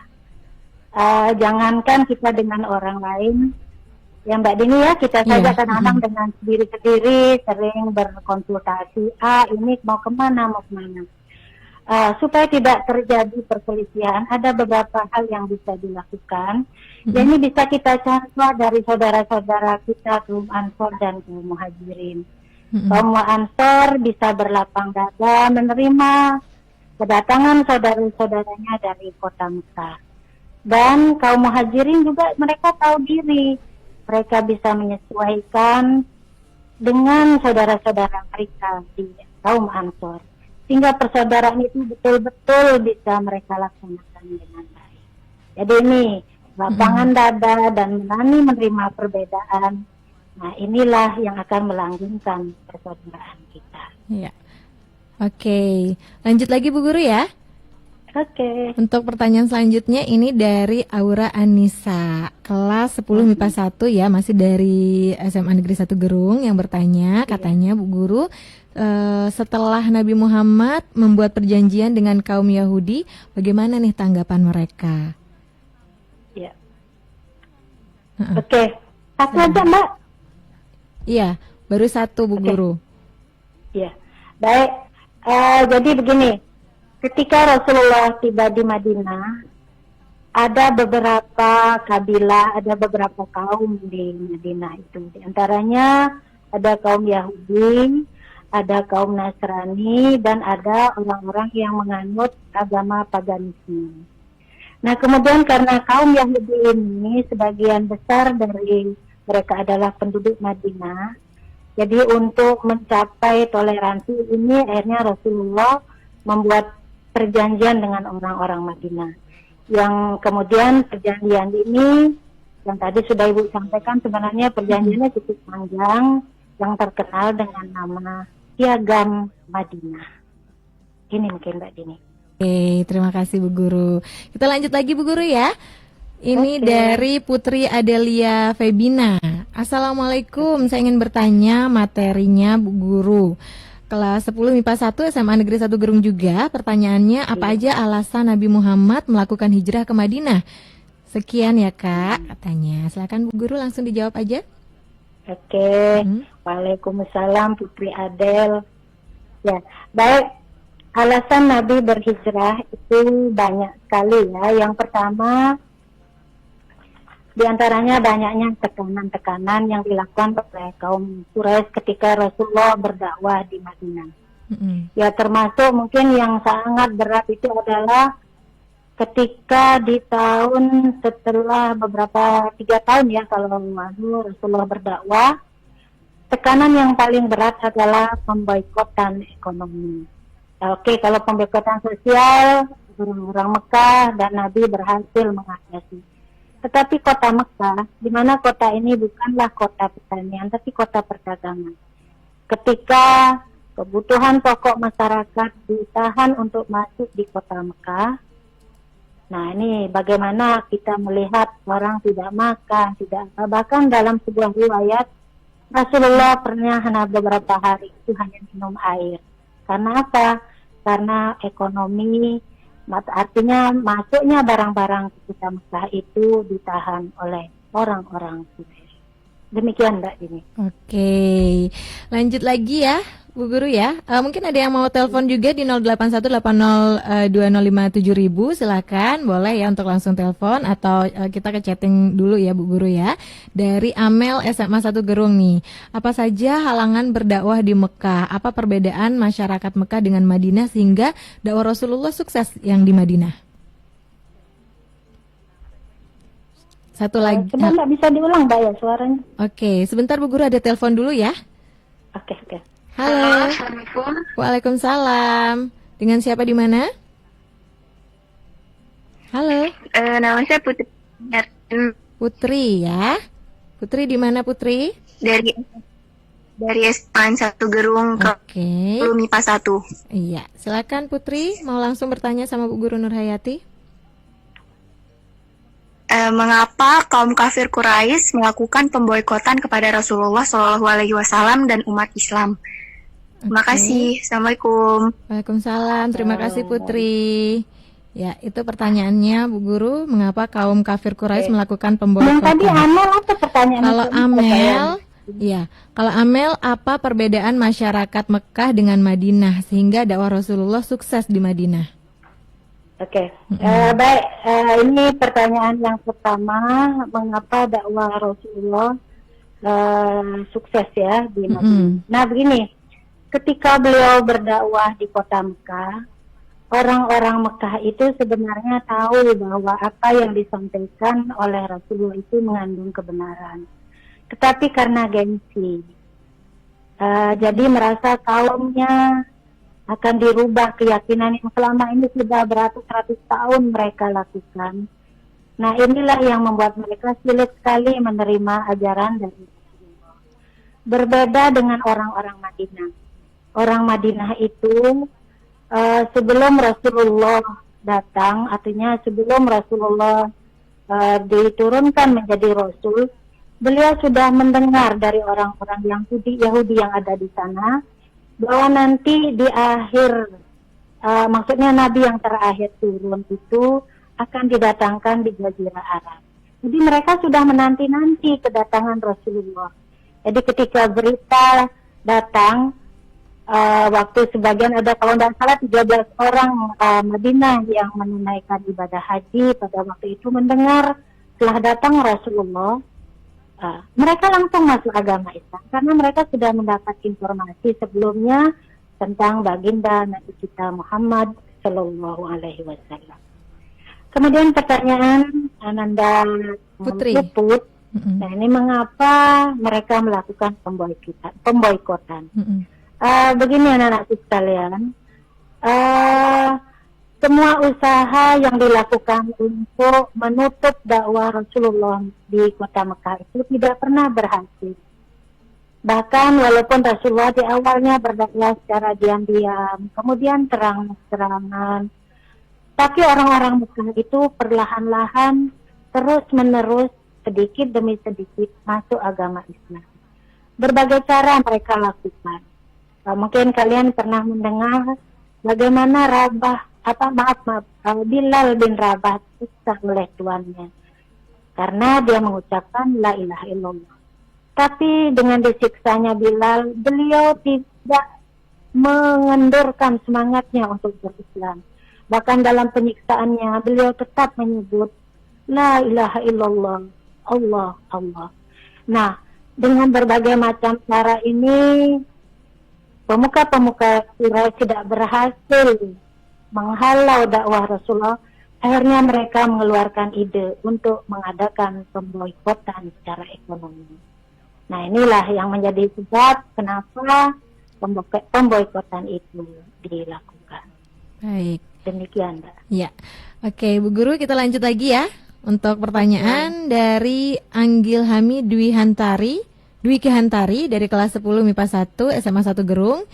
Speaker 6: Jangankan kita dengan orang lain, ya Mbak Dini ya, kita
Speaker 5: Iya,
Speaker 6: saja kadang-kadang dengan sendiri-sendiri sering berkonsultasi, ini mau kemana. supaya tidak terjadi perselisihan, ada beberapa hal yang bisa dilakukan. Jadi bisa kita contoh dari saudara-saudara kita kaum Ansor dan kaum Muhajirin. Kaum Ansor bisa berlapang dada menerima kedatangan saudara-saudaranya dari kota Mekah. Dan kaum Muhajirin juga mereka tahu diri, mereka bisa menyesuaikan dengan saudara-saudara mereka di kaum Ansor. Sehingga persaudaraan itu betul-betul bisa mereka laksanakan dengan baik. Jadi ini lapangan dada dan berani menerima perbedaan. Nah, inilah yang akan melanggengkan persaudaraan kita.
Speaker 5: Iya. Oke, lanjut lagi Bu Guru ya.
Speaker 6: Oke.
Speaker 5: Untuk pertanyaan selanjutnya ini dari Aura Anissa, kelas 10 MIPA 1 ya, masih dari SMA Negeri 1 Gerung yang bertanya, katanya Bu Guru, setelah Nabi Muhammad membuat perjanjian dengan kaum Yahudi, bagaimana nih tanggapan mereka?
Speaker 6: Ya. Oke. Satu aja, Mbak.
Speaker 5: Iya, baru satu Bu Guru.
Speaker 6: Ya. Baik. Jadi begini. Ketika Rasulullah tiba di Madinah, ada beberapa kabilah, ada beberapa kaum di Madinah itu. Di antaranya ada kaum Yahudi, ada kaum Nasrani, dan ada orang-orang yang menganut agama paganisme. Nah, kemudian karena kaum Yahudi ini sebagian besar dari mereka adalah penduduk Madinah, jadi untuk mencapai toleransi ini akhirnya Rasulullah membuat perjanjian dengan orang-orang Madinah. Yang kemudian perjanjian ini yang tadi sudah Ibu sampaikan, sebenarnya perjanjiannya cukup panjang yang terkenal dengan nama Piagam Madinah. Ini mungkin Mbak Dini.
Speaker 5: Oke, terima kasih Bu Guru. Kita lanjut lagi Bu Guru ya. Ini dari Putri Adelia Febina. Assalamualaikum, saya ingin bertanya materinya Bu Guru. Kelas 10 MIPA 1 SMA Negeri 1 Gerung juga. Pertanyaannya, apa aja alasan Nabi Muhammad melakukan hijrah ke Madinah? Sekian ya Kak, katanya. Silakan Bu Guru langsung dijawab aja.
Speaker 6: Oke. Waalaikumsalam Putri Adel. Ya, baik. Alasan Nabi berhijrah itu banyak sekali ya. Yang pertama, di antaranya banyaknya tekanan-tekanan yang dilakukan oleh kaum Quraisy ketika Rasulullah berdakwah di Madinah. Ya, termasuk mungkin yang sangat berat itu adalah ketika di tahun setelah beberapa 3 tahun ya kalau lalu Rasulullah berdakwah, tekanan yang paling berat adalah pemboikotan ekonomi. Oke, kalau pemboikotan sosial, orang-orang Mekah dan Nabi berhasil mengatasi. Tetapi kota Mekah, di mana kota ini bukanlah kota pertanian, tapi kota perdagangan. Ketika kebutuhan pokok masyarakat ditahan untuk masuk di kota Mekah, nah ini bagaimana kita melihat orang tidak makan, tidak apa. Bahkan dalam sebuah riwayat, Rasulullah pernah beberapa hari itu hanya minum air. Karena apa? Karena ekonomi, artinya masuknya barang-barang ke kota Mekah itu ditahan oleh orang-orang Quraisy. Demikian Mbak Dini.
Speaker 5: Oke, lanjut lagi ya Bu Guru ya. Mungkin ada yang mau telepon juga di 0818802057.000. Silakan, boleh ya untuk langsung telepon atau kita ke chatting dulu ya Bu Guru ya. Dari Amel SMA 1 Gerung nih. Apa saja halangan berdakwah di Mekah? Apa perbedaan masyarakat Mekah dengan Madinah sehingga dakwah Rasulullah sukses yang di Madinah? Satu lagi.
Speaker 6: Coba nggak bisa diulang Mbak ya suaranya.
Speaker 5: Oke, sebentar Bu Guru ada telepon dulu ya.
Speaker 6: Oke.
Speaker 5: Halo. Assalamualaikum. Waalaikumsalam. Dengan siapa di mana? Halo.
Speaker 8: Nama saya Putri.
Speaker 5: Putri ya. Putri di mana Putri?
Speaker 8: Dari SMA 1 Gerung ke MIPA 1.
Speaker 5: Iya, silakan Putri, mau langsung bertanya sama Bu Guru Nurhayati.
Speaker 8: Mengapa kaum kafir Quraisy melakukan pemboikotan kepada Rasulullah SAW dan umat Islam? Terima kasih. Assalamualaikum.
Speaker 5: Waalaikumsalam. Terima kasih Putri. Ya, itu pertanyaannya Bu Guru. Mengapa kaum kafir Quraisy melakukan pemboikotan?
Speaker 6: Yang tadi Amel apa pertanyaan?
Speaker 5: Kalau Amel Iya, kalau Amel, apa perbedaan masyarakat Mekah dengan Madinah sehingga dakwah Rasulullah sukses di Madinah?
Speaker 6: Oke, baik. Ini pertanyaan yang pertama, mengapa dakwah Rasulullah sukses ya di Madinah. Nah begini, ketika beliau berdakwah di kota Mekah, orang-orang Mekah itu sebenarnya tahu bahwa apa yang disampaikan oleh Rasulullah itu mengandung kebenaran. Tetapi karena gengsi, jadi merasa kaumnya akan dirubah keyakinan yang selama ini sudah beratus-ratus tahun mereka lakukan. Nah inilah yang membuat mereka sulit sekali menerima ajaran dari Rasulullah. Berbeda dengan orang-orang Madinah. Orang Madinah itu sebelum Rasulullah datang, artinya sebelum Rasulullah diturunkan menjadi Rasul, beliau sudah mendengar dari orang-orang Yahudi yang ada di sana, bahwa nanti di akhir, maksudnya Nabi yang terakhir turun itu akan didatangkan di Jazirah Arab. Jadi mereka sudah menanti-nanti kedatangan Rasulullah. Jadi ketika berita datang, waktu sebagian ada kalau tidak salah 13 orang Madinah yang menunaikan ibadah haji pada waktu itu mendengar setelah datang Rasulullah, mereka langsung masuk agama Islam karena mereka sudah mendapat informasi sebelumnya tentang baginda Nabi kita Muhammad Sallallahu Alaihi Wasallam. Kemudian pertanyaan Ananda
Speaker 5: Putri.
Speaker 6: Nah ini mengapa mereka melakukan pemboikotan? Begini anak-anakku sekalian, semua usaha yang dilakukan untuk menutup dakwah Rasulullah di kota Mekah itu tidak pernah berhasil. Bahkan walaupun Rasulullah di awalnya berdakwah secara diam-diam, kemudian terang-terangan, tapi orang-orang Mekah itu perlahan-lahan terus-menerus sedikit demi sedikit masuk agama Islam. Berbagai cara mereka lakukan. Mungkin kalian pernah mendengar bagaimana Bilal bin Rabah disiksa oleh tuannya karena dia mengucapkan la ilaha illallah. Tapi dengan disiksanya Bilal, beliau tidak mengendurkan semangatnya untuk berislam. Bahkan dalam penyiksaannya beliau tetap menyebut la ilaha illallah, Allah, Allah. Nah, dengan berbagai macam cara ini pemuka-pemuka Quraisy tidak berhasil menghalau dakwah Rasulullah. Akhirnya mereka mengeluarkan ide untuk mengadakan pemboikotan secara ekonomi. Nah inilah yang menjadi sebab kenapa pemboikotan itu dilakukan.
Speaker 5: Baik.
Speaker 6: Demikian, Mbak.
Speaker 5: Ya, oke Bu Guru, kita lanjut lagi ya untuk pertanyaan dari Anggilhami Dwi Kehantari dari kelas 10 MIPA 1 SMA 1 Gerung.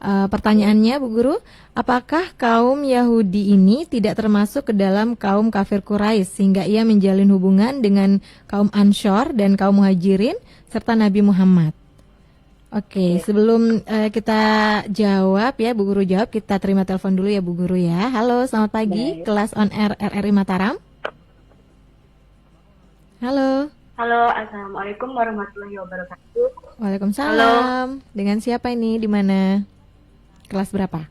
Speaker 5: Pertanyaannya Bu Guru, apakah kaum Yahudi ini tidak termasuk ke dalam kaum kafir Quraisy sehingga ia menjalin hubungan dengan kaum Anshor dan kaum Muhajirin serta Nabi Muhammad? Oke, sebelum kita jawab ya Bu Guru jawab, kita terima telepon dulu ya Bu Guru ya. Halo, selamat pagi, kelas on air RRI Mataram. Halo.
Speaker 8: Halo, assalamualaikum warahmatullahi wabarakatuh.
Speaker 5: Waalaikumsalam.
Speaker 8: Halo.
Speaker 5: Dengan siapa ini? Di mana? Kelas berapa?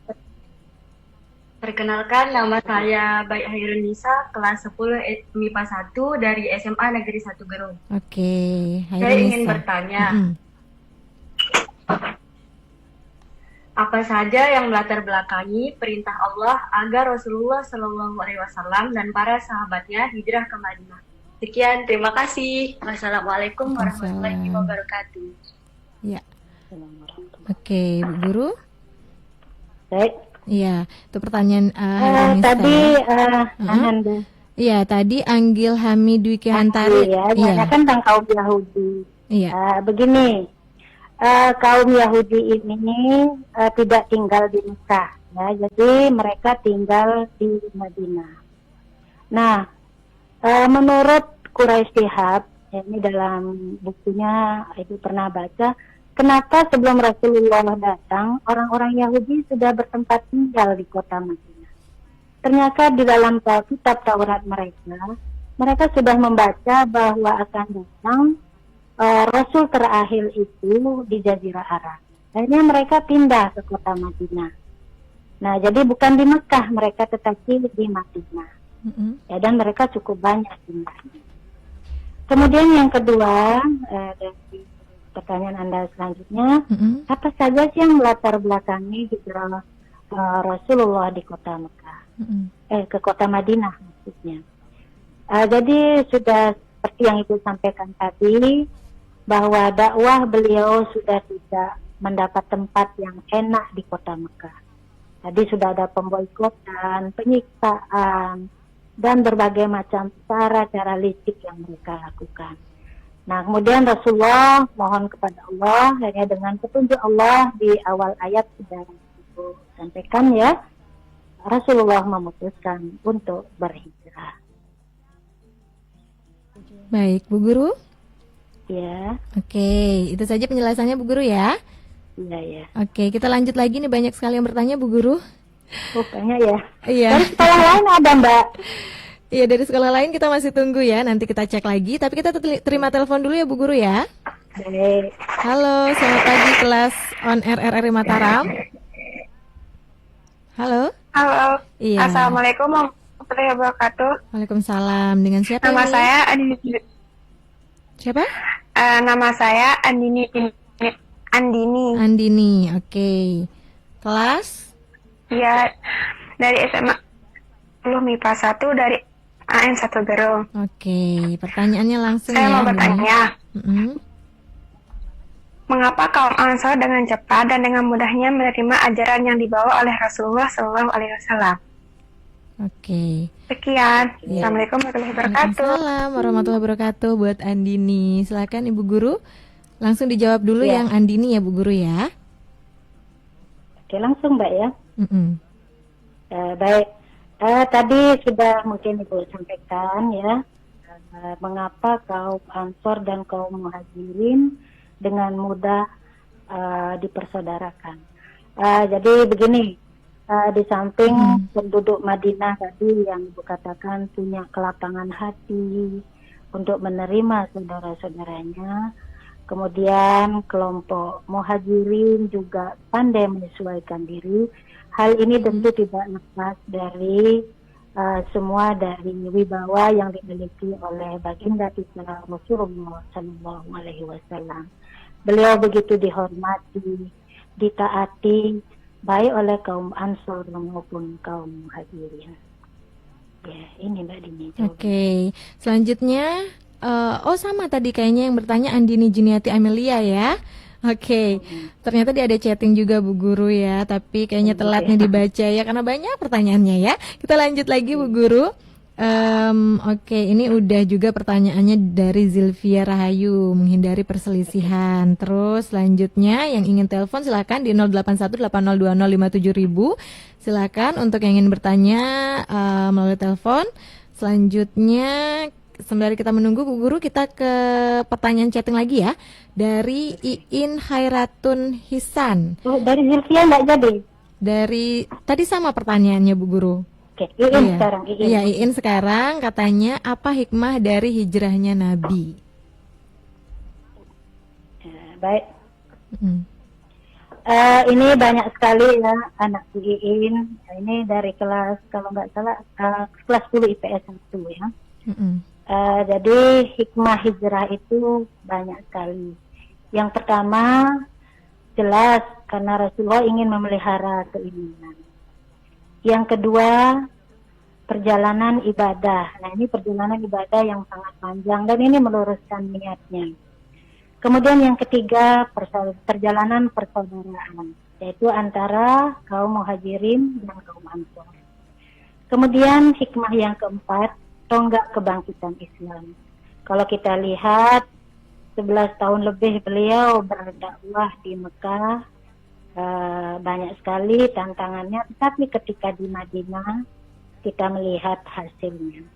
Speaker 8: Perkenalkan, nama saya Baik Hairun Nisa, kelas 10 MIPA 1 dari SMA Negeri 1 Gerung.
Speaker 5: Oke,
Speaker 8: Saya ingin bertanya, apa saja yang melatar belakangi perintah Allah agar Rasulullah Shallallahu Alaihi Wasallam dan para sahabatnya hijrah ke Madinah? Sekian, terima kasih. Wassalamualaikum warahmatullahi wabarakatuh.
Speaker 5: Ya. Oke, Bu Guru.
Speaker 6: Baik.
Speaker 5: Iya, itu pertanyaan
Speaker 6: tadi
Speaker 5: Iya, tadi Anggil Hamid Dwi Kehantari.
Speaker 6: Iya, kan tentang kaum Yahudi.
Speaker 5: Iya.
Speaker 6: Begini, kaum Yahudi ini tidak tinggal di Mekah, ya, jadi mereka tinggal di Madinah. Nah, menurut Quraisy Shihab, ini dalam bukunya itu pernah baca, kenapa sebelum Rasulullah datang, orang-orang Yahudi sudah bertempat tinggal di kota Madinah. Ternyata di dalam kitab Taurat mereka sudah membaca bahwa akan datang Rasul terakhir itu di Jazirah Arab. Akhirnya mereka pindah ke kota Madinah. Nah, jadi bukan di Mekah mereka, tetapi di Madinah. Ya, dan mereka cukup banyak jumlahnya. Kemudian yang kedua, dari pertanyaan Anda selanjutnya, apa saja sih yang melatar belakangi hijrah Rasulullah di kota Mekah? Ke kota Madinah maksudnya. Jadi sudah seperti yang Ibu sampaikan tadi, bahwa dakwah beliau sudah tidak mendapat tempat yang enak di kota Mekah. Tadi sudah ada pemboikotan, penyiksaan, dan berbagai macam cara licik yang mereka lakukan. Nah, kemudian Rasulullah mohon kepada Allah, hanya dengan petunjuk Allah di awal ayat sudah sampaikan ya, Rasulullah memutuskan untuk berhijrah.
Speaker 5: Baik, Bu Guru.
Speaker 6: Ya.
Speaker 5: Oke, itu saja penjelasannya Bu Guru ya.
Speaker 6: Iya, ya.
Speaker 5: Oke, kita lanjut lagi nih, banyak sekali yang bertanya Bu Guru.
Speaker 6: Banyak ya.
Speaker 5: Iya.
Speaker 6: Dari sekolah lain ada Mbak.
Speaker 5: Iya, dari sekolah lain kita masih tunggu ya. Nanti kita cek lagi. Tapi kita terima telepon dulu ya Bu Guru ya.
Speaker 6: Baik.
Speaker 5: Halo, selamat pagi kelas on air RRI Mataram. Halo.
Speaker 9: Halo.
Speaker 5: Iya.
Speaker 9: Assalamualaikum warahmatullahi wabarakatuh.
Speaker 5: Waalaikumsalam. Dengan siapa
Speaker 9: Nama
Speaker 5: ini?
Speaker 9: saya Andini.
Speaker 5: Siapa?
Speaker 9: Nama saya Andini.
Speaker 5: Andini. Oke. Kelas?
Speaker 9: Ya, dari SMA 10 MIPA 1 dari AN 1 Gerung.
Speaker 5: Oke, pertanyaannya langsung
Speaker 9: Saya
Speaker 5: ya.
Speaker 9: mau bertanya. Mengapa kaum Ansor dengan cepat dan dengan mudahnya menerima ajaran yang dibawa oleh Rasulullah Shallallahu Alaihi Wasallam?
Speaker 5: Oke.
Speaker 9: Sekian.
Speaker 5: Ya.
Speaker 9: Assalamualaikum warahmatullahi wabarakatuh.
Speaker 5: Waalaikumsalam warahmatullahi wabarakatuh buat Andini. Silakan Ibu Guru. Langsung dijawab dulu
Speaker 6: Ya.
Speaker 5: yang Andini ya Bu Guru ya.
Speaker 6: Oke, langsung Mbak ya. Baik. Tadi sudah mungkin Ibu sampaikan ya, mengapa kaum Ansor dan kaum Muhajirin dengan mudah dipersaudarakan. Jadi begini, di samping penduduk Madinah tadi yang Ibu katakan punya kelapangan hati untuk menerima saudara-saudaranya, kemudian kelompok Muhajirin juga pandai menyesuaikan diri. Hal ini tentu tidak lepas dari semua dari wibawa yang dimiliki oleh baginda kita Rasulullah Sallallahu Alaihi Wasallam. Beliau begitu dihormati, ditaati baik oleh kaum Ansor maupun kaum Muhajirin. Ya, ini Mbak Dini.
Speaker 5: Oke, selanjutnya sama tadi kayaknya yang bertanya Andini Juniati Amelia ya. Oke, ternyata dia ada chatting juga Bu Guru ya, tapi kayaknya telat nih dibaca ya karena banyak pertanyaannya ya. Kita lanjut lagi Bu Guru. Oke, ini udah juga pertanyaannya dari Zilvia Rahayu, menghindari perselisihan. Terus selanjutnya yang ingin telepon silakan di 081802057000. Silakan untuk yang ingin bertanya melalui telepon. Selanjutnya sembari kita menunggu Bu Guru, kita ke pertanyaan chatting lagi ya. Dari Iin Khairatun Hisan.
Speaker 6: Dari Zilvia nggak jadi?
Speaker 5: Dari tadi sama pertanyaannya Bu Guru.
Speaker 6: Oke, Iin sekarang.
Speaker 5: Iya, Iin sekarang katanya apa hikmah dari hijrahnya Nabi?
Speaker 6: Baik. Ini banyak sekali ya anak Iin. Ini dari kelas, kalau nggak salah, kelas 10 IPS 1 ya. Jadi hikmah hijrah itu banyak sekali. Yang pertama, jelas karena Rasulullah ingin memelihara keimanan. Yang kedua, perjalanan ibadah. Nah, ini perjalanan ibadah yang sangat panjang dan ini meluruskan niatnya. Kemudian yang ketiga, perjalanan persaudaraan, yaitu antara kaum Muhajirin dan kaum Ansor. Kemudian hikmah yang keempat, tonggak kebangkitan Islam. Kalau kita lihat 11 tahun lebih beliau berdakwah di Mekah, banyak sekali tantangannya, tetapi ketika di Madinah kita melihat hasilnya.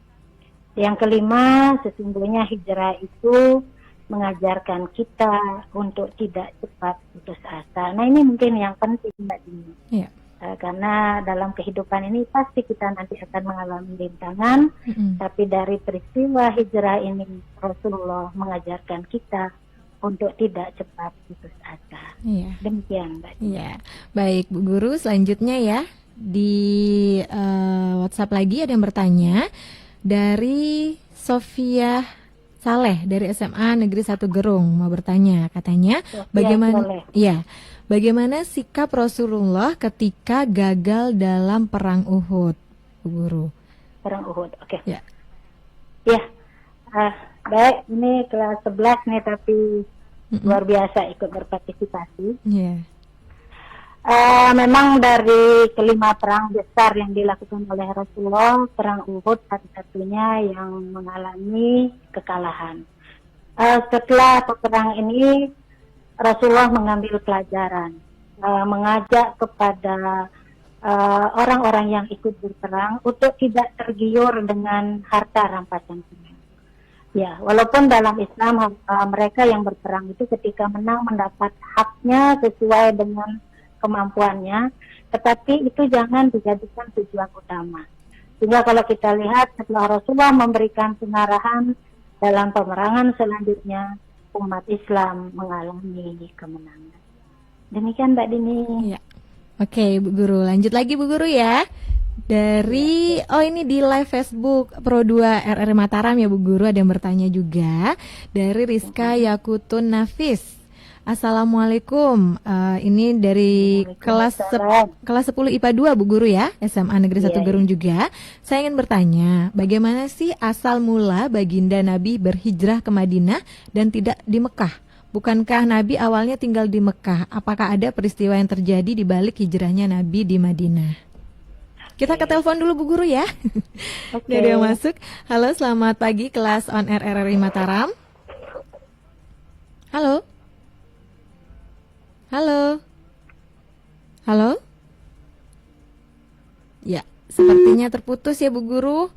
Speaker 6: Yang kelima, sesungguhnya hijrah itu mengajarkan kita untuk tidak cepat putus asa. Nah, ini mungkin yang penting Mbak Dini.
Speaker 5: Iya.
Speaker 6: Karena dalam kehidupan ini pasti kita nanti akan mengalami rintangan, tapi dari peristiwa hijrah ini Rasulullah mengajarkan kita untuk tidak cepat putus asa.
Speaker 5: Iya.
Speaker 6: Demikian, Mbak.
Speaker 5: Iya, baik Bu Guru. Selanjutnya ya di WhatsApp lagi ada yang bertanya dari Sofia Saleh dari SMA Negeri 1 Gerung mau bertanya, katanya bagaimana? Iya, bagaimana sikap Rasulullah ketika gagal dalam perang Uhud, Bu Guru?
Speaker 6: Perang Uhud, oke.
Speaker 5: Ya.
Speaker 6: Ya, baik. Ini kelas 11 nih, tapi luar biasa ikut berpartisipasi.
Speaker 5: Iya.
Speaker 6: Memang dari kelima perang besar yang dilakukan oleh Rasulullah, perang Uhud satu-satunya yang mengalami kekalahan. Setelah peperangan ini, Rasulullah mengambil pelajaran, mengajak kepada orang-orang yang ikut berperang untuk tidak tergiur dengan harta rampasan perang. Ya, walaupun dalam Islam mereka yang berperang itu ketika menang mendapat haknya sesuai dengan kemampuannya, tetapi itu jangan dijadikan tujuan utama. Sehingga kalau kita lihat setelah Rasulullah memberikan pengarahan dalam peperangan selanjutnya, umat Islam mengalami kemenangan. Demikian Mbak Dini.
Speaker 5: Ya. Oke, Bu Guru. Lanjut lagi Bu Guru ya. Dari ini di live Facebook Pro 2 RRI Mataram ya Bu Guru, ada yang bertanya juga dari Rizka Yakutun Nafis. Assalamualaikum. Ini dari kelas 10 IPA 2 Bu Guru ya, SMA Negeri 1 Gerung juga. Saya ingin bertanya, bagaimana sih asal mula baginda Nabi berhijrah ke Madinah dan tidak di Mekah? Bukankah Nabi awalnya tinggal di Mekah? Apakah ada peristiwa yang terjadi di balik hijrahnya Nabi di Madinah? Kita ke telepon dulu Bu Guru ya. Oke. Ada yang masuk. Halo, selamat pagi kelas on air RRI Mataram. Halo. Halo. Halo. Ya, sepertinya terputus ya Bu Guru.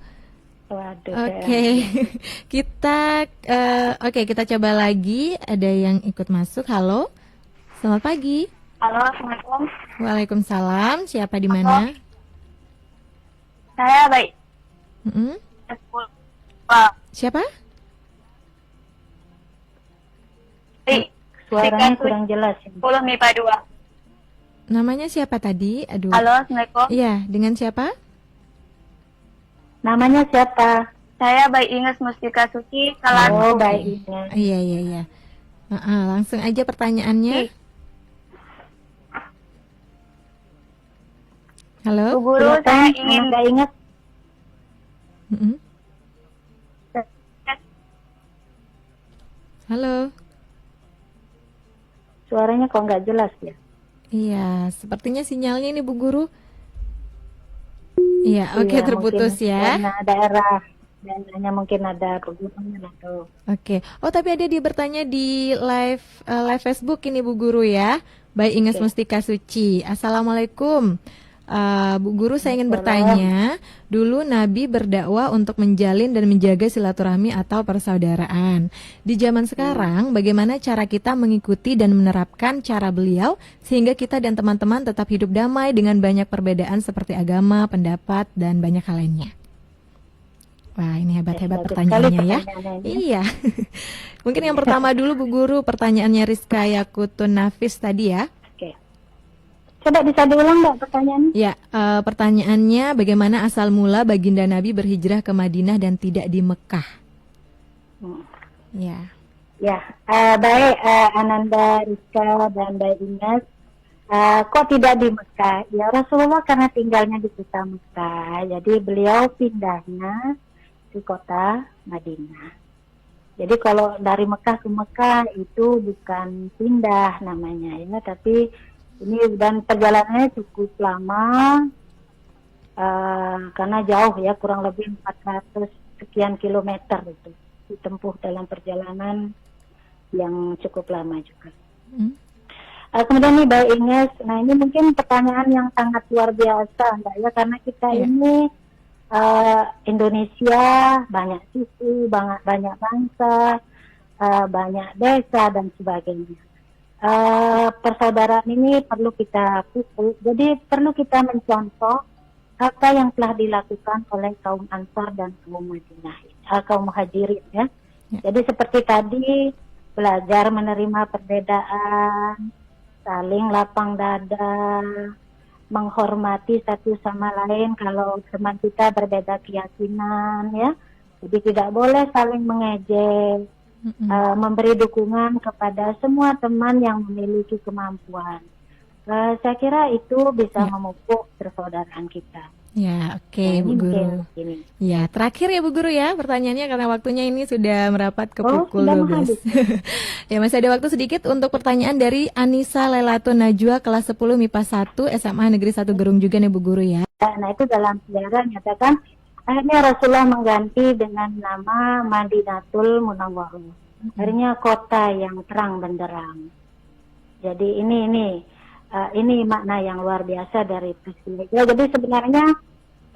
Speaker 5: Oke. Kita kita coba lagi. Ada yang ikut masuk. Halo. Selamat pagi.
Speaker 9: Halo, Assalamualaikum.
Speaker 5: Waalaikumsalam. Siapa di mana?
Speaker 9: Saya baik.
Speaker 5: Siapa?
Speaker 6: Suaranya kurang jelas.
Speaker 9: 10 MIPA 2.
Speaker 5: Namanya siapa tadi? Aduh.
Speaker 9: Halo, Assalamualaikum.
Speaker 5: Iya, dengan siapa?
Speaker 6: Namanya siapa?
Speaker 9: Saya Baik Inges Mustika Suci, kelas.
Speaker 6: Oh, Baik Inges.
Speaker 5: Iya. Langsung aja pertanyaannya. Halo.
Speaker 9: Bu Guru, saya ingin
Speaker 6: Baik Inges.
Speaker 5: Halo.
Speaker 6: Suaranya kok nggak jelas ya?
Speaker 5: Iya, sepertinya sinyalnya ini Bu Guru. Iya, oke, terputus ya.
Speaker 6: Karena daerahnya mungkin ada pegunungan atau.
Speaker 5: Oke. Oh, tapi ada dia bertanya di live Facebook ini Bu Guru ya. Baik Inges Mustika Suci. Assalamualaikum. Bu Guru, saya ingin bertanya, dulu Nabi berdakwah untuk menjalin dan menjaga silaturahmi atau persaudaraan. Di zaman sekarang, bagaimana cara kita mengikuti dan menerapkan cara beliau sehingga kita dan teman-teman tetap hidup damai dengan banyak perbedaan seperti agama, pendapat, dan banyak hal lainnya? Wah, ini hebat-hebat pertanyaannya ya. Iya. Mungkin yang pertama dulu Bu Guru, pertanyaannya Rizka Yakutun Nafis tadi ya.
Speaker 6: Coba bisa diulang nggak pertanyaannya?
Speaker 5: Ya, pertanyaannya bagaimana asal mula baginda Nabi berhijrah ke Madinah dan tidak di Mekah? Ya.
Speaker 6: Ya, baik Ananda, Rizka, dan Baik Inges. Kok tidak di Mekah? Ya, Rasulullah karena tinggalnya di kota Mekah, jadi beliau pindahnya di kota Madinah. Jadi kalau dari Mekah ke Mekah itu bukan pindah namanya ya, tapi ini dan perjalanannya cukup lama karena jauh ya, kurang lebih 400 sekian kilometer itu ditempuh dalam perjalanan yang cukup lama juga. Kemudian nih Mbak Ines, nah ini mungkin pertanyaan yang sangat luar biasa Mbak ya, karena kita ini Indonesia banyak suku, banyak bangsa, banyak desa dan sebagainya. Persaudaraan ini perlu kita pupuk, jadi perlu kita mencontoh apa yang telah dilakukan oleh kaum Ansar dan kaum Madinah, kaum Muhajirin ya. Jadi seperti tadi belajar menerima perbedaan, saling lapang dada, menghormati satu sama lain kalau teman kita berbeda keyakinan ya. Jadi tidak boleh saling mengejek, memberi dukungan kepada semua teman yang memiliki kemampuan. Saya kira itu bisa memupuk persaudaraan kita.
Speaker 5: Ya, oke, Bu Guru. Ya, terakhir ya Bu Guru ya pertanyaannya karena waktunya ini sudah merapat ke pukul 12. Ya, masih ada waktu sedikit untuk pertanyaan dari Anissa Lailatun Najwa kelas 10 MIPA 1 SMA Negeri 1 Gerung juga nih Bu Guru ya.
Speaker 6: Nah, itu dalam sejarah nyatakan akhirnya Rasulullah mengganti dengan nama Madinatul Munawwarah. Akhirnya kota yang terang benderang. Jadi ini makna yang luar biasa dari peristiwa. Ya, jadi sebenarnya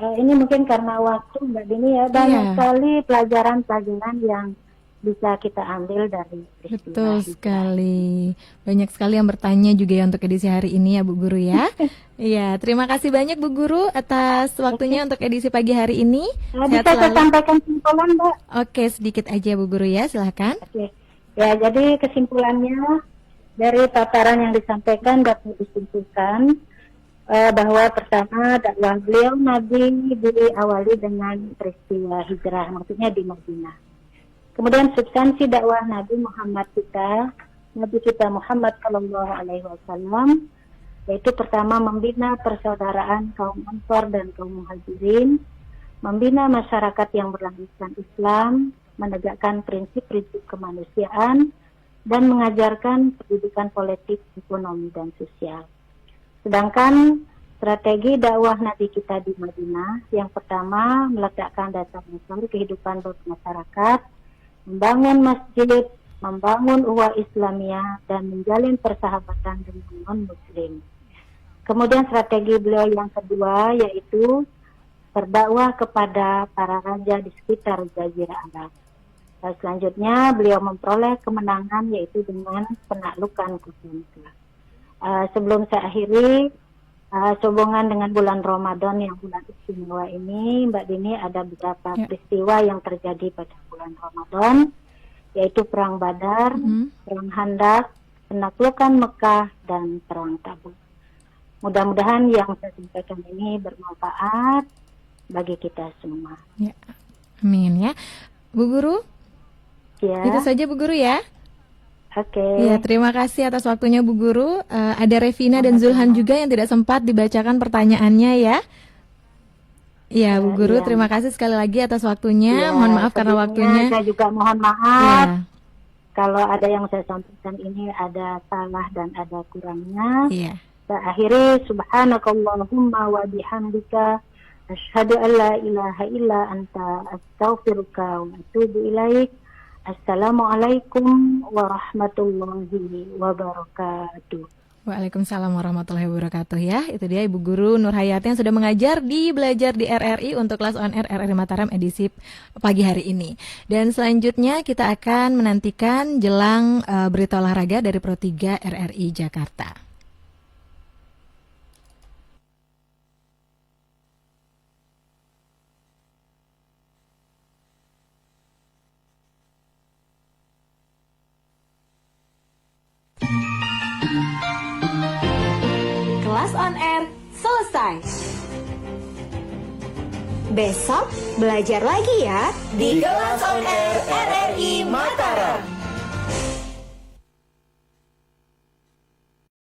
Speaker 6: ini mungkin karena waktu Mbak Dini ya, banyak sekali pelajaran-pelajaran yang bisa kita ambil dari peristiwa.
Speaker 5: Betul sekali. Banyak sekali yang bertanya juga ya untuk edisi hari ini ya Bu Guru ya. Iya, terima kasih banyak Bu Guru atas waktunya untuk edisi pagi hari ini.
Speaker 6: Bisa saya sampaikan kesimpulan Mbak?
Speaker 5: Oke, sedikit aja Bu Guru ya, silahkan.
Speaker 6: Oke. Ya, jadi kesimpulannya dari paparan yang disampaikan dapat disimpulkan bahwa pertama dakwah beliau Nabi diawali dengan peristiwa hijrah, maksudnya di Madinah. Kemudian substansi dakwah Nabi kita Muhammad Shallallahu Alaihi Wasallam, yaitu pertama membina persaudaraan kaum Ansor dan kaum Muhajirin, membina masyarakat yang berlandaskan Islam, menegakkan prinsip-prinsip kemanusiaan, dan mengajarkan pendidikan politik, ekonomi, dan sosial. Sedangkan strategi dakwah Nabi kita di Madinah, yang pertama meletakkan dasar-dasar kehidupan bermasyarakat, membangun masjid, membangun ukhuwah Islamiyah, dan menjalin persahabatan dengan non-Muslim. Kemudian strategi beliau yang kedua yaitu berdakwah kepada para raja di sekitar Jazirah Arab. Selanjutnya beliau memperoleh kemenangan yaitu dengan penaklukan Kusaitria. Sebelum saya akhiri, sehubungan dengan bulan Ramadan yang bulan istimewa ini, Mbak Dini, ada beberapa peristiwa yang terjadi pada bulan Ramadan, yaitu Perang Badar, Perang Handak, penaklukan Mekah, dan Perang Tabuk. Mudah-mudahan yang saya sampaikan ini bermanfaat bagi kita semua.
Speaker 5: Ya, amin ya. Bu Guru?
Speaker 6: Ya.
Speaker 5: Itu saja Bu Guru ya.
Speaker 6: Oke.
Speaker 5: Ya, terima kasih atas waktunya Bu Guru. Ada Revina dan Zulhan juga yang tidak sempat dibacakan pertanyaannya ya. Iya Bu Guru, terima kasih sekali lagi atas waktunya. Mohon maaf karena waktunya.
Speaker 6: Saya juga mohon maaf. Kalau ada yang saya sampaikan ini ada salah dan ada kurangnya.
Speaker 5: Iya.
Speaker 6: Saya akhiri subhanakallahumma wa bihamdika asyhadu an la ilaha illa anta astaghfiruka wa atubu ilaik. Assalamualaikum warahmatullahi wabarakatuh.
Speaker 5: Waalaikumsalam warahmatullahi wabarakatuh ya. Itu dia Ibu Guru Nur Hayati yang sudah mengajar di Belajar di RRI untuk kelas on air RRI Mataram edisi pagi hari ini. Dan selanjutnya kita akan menantikan jelang berita olahraga dari Pro 3 RRI Jakarta.
Speaker 3: Kelas on air selesai.
Speaker 1: Besok belajar lagi ya
Speaker 3: Di Kelas on Air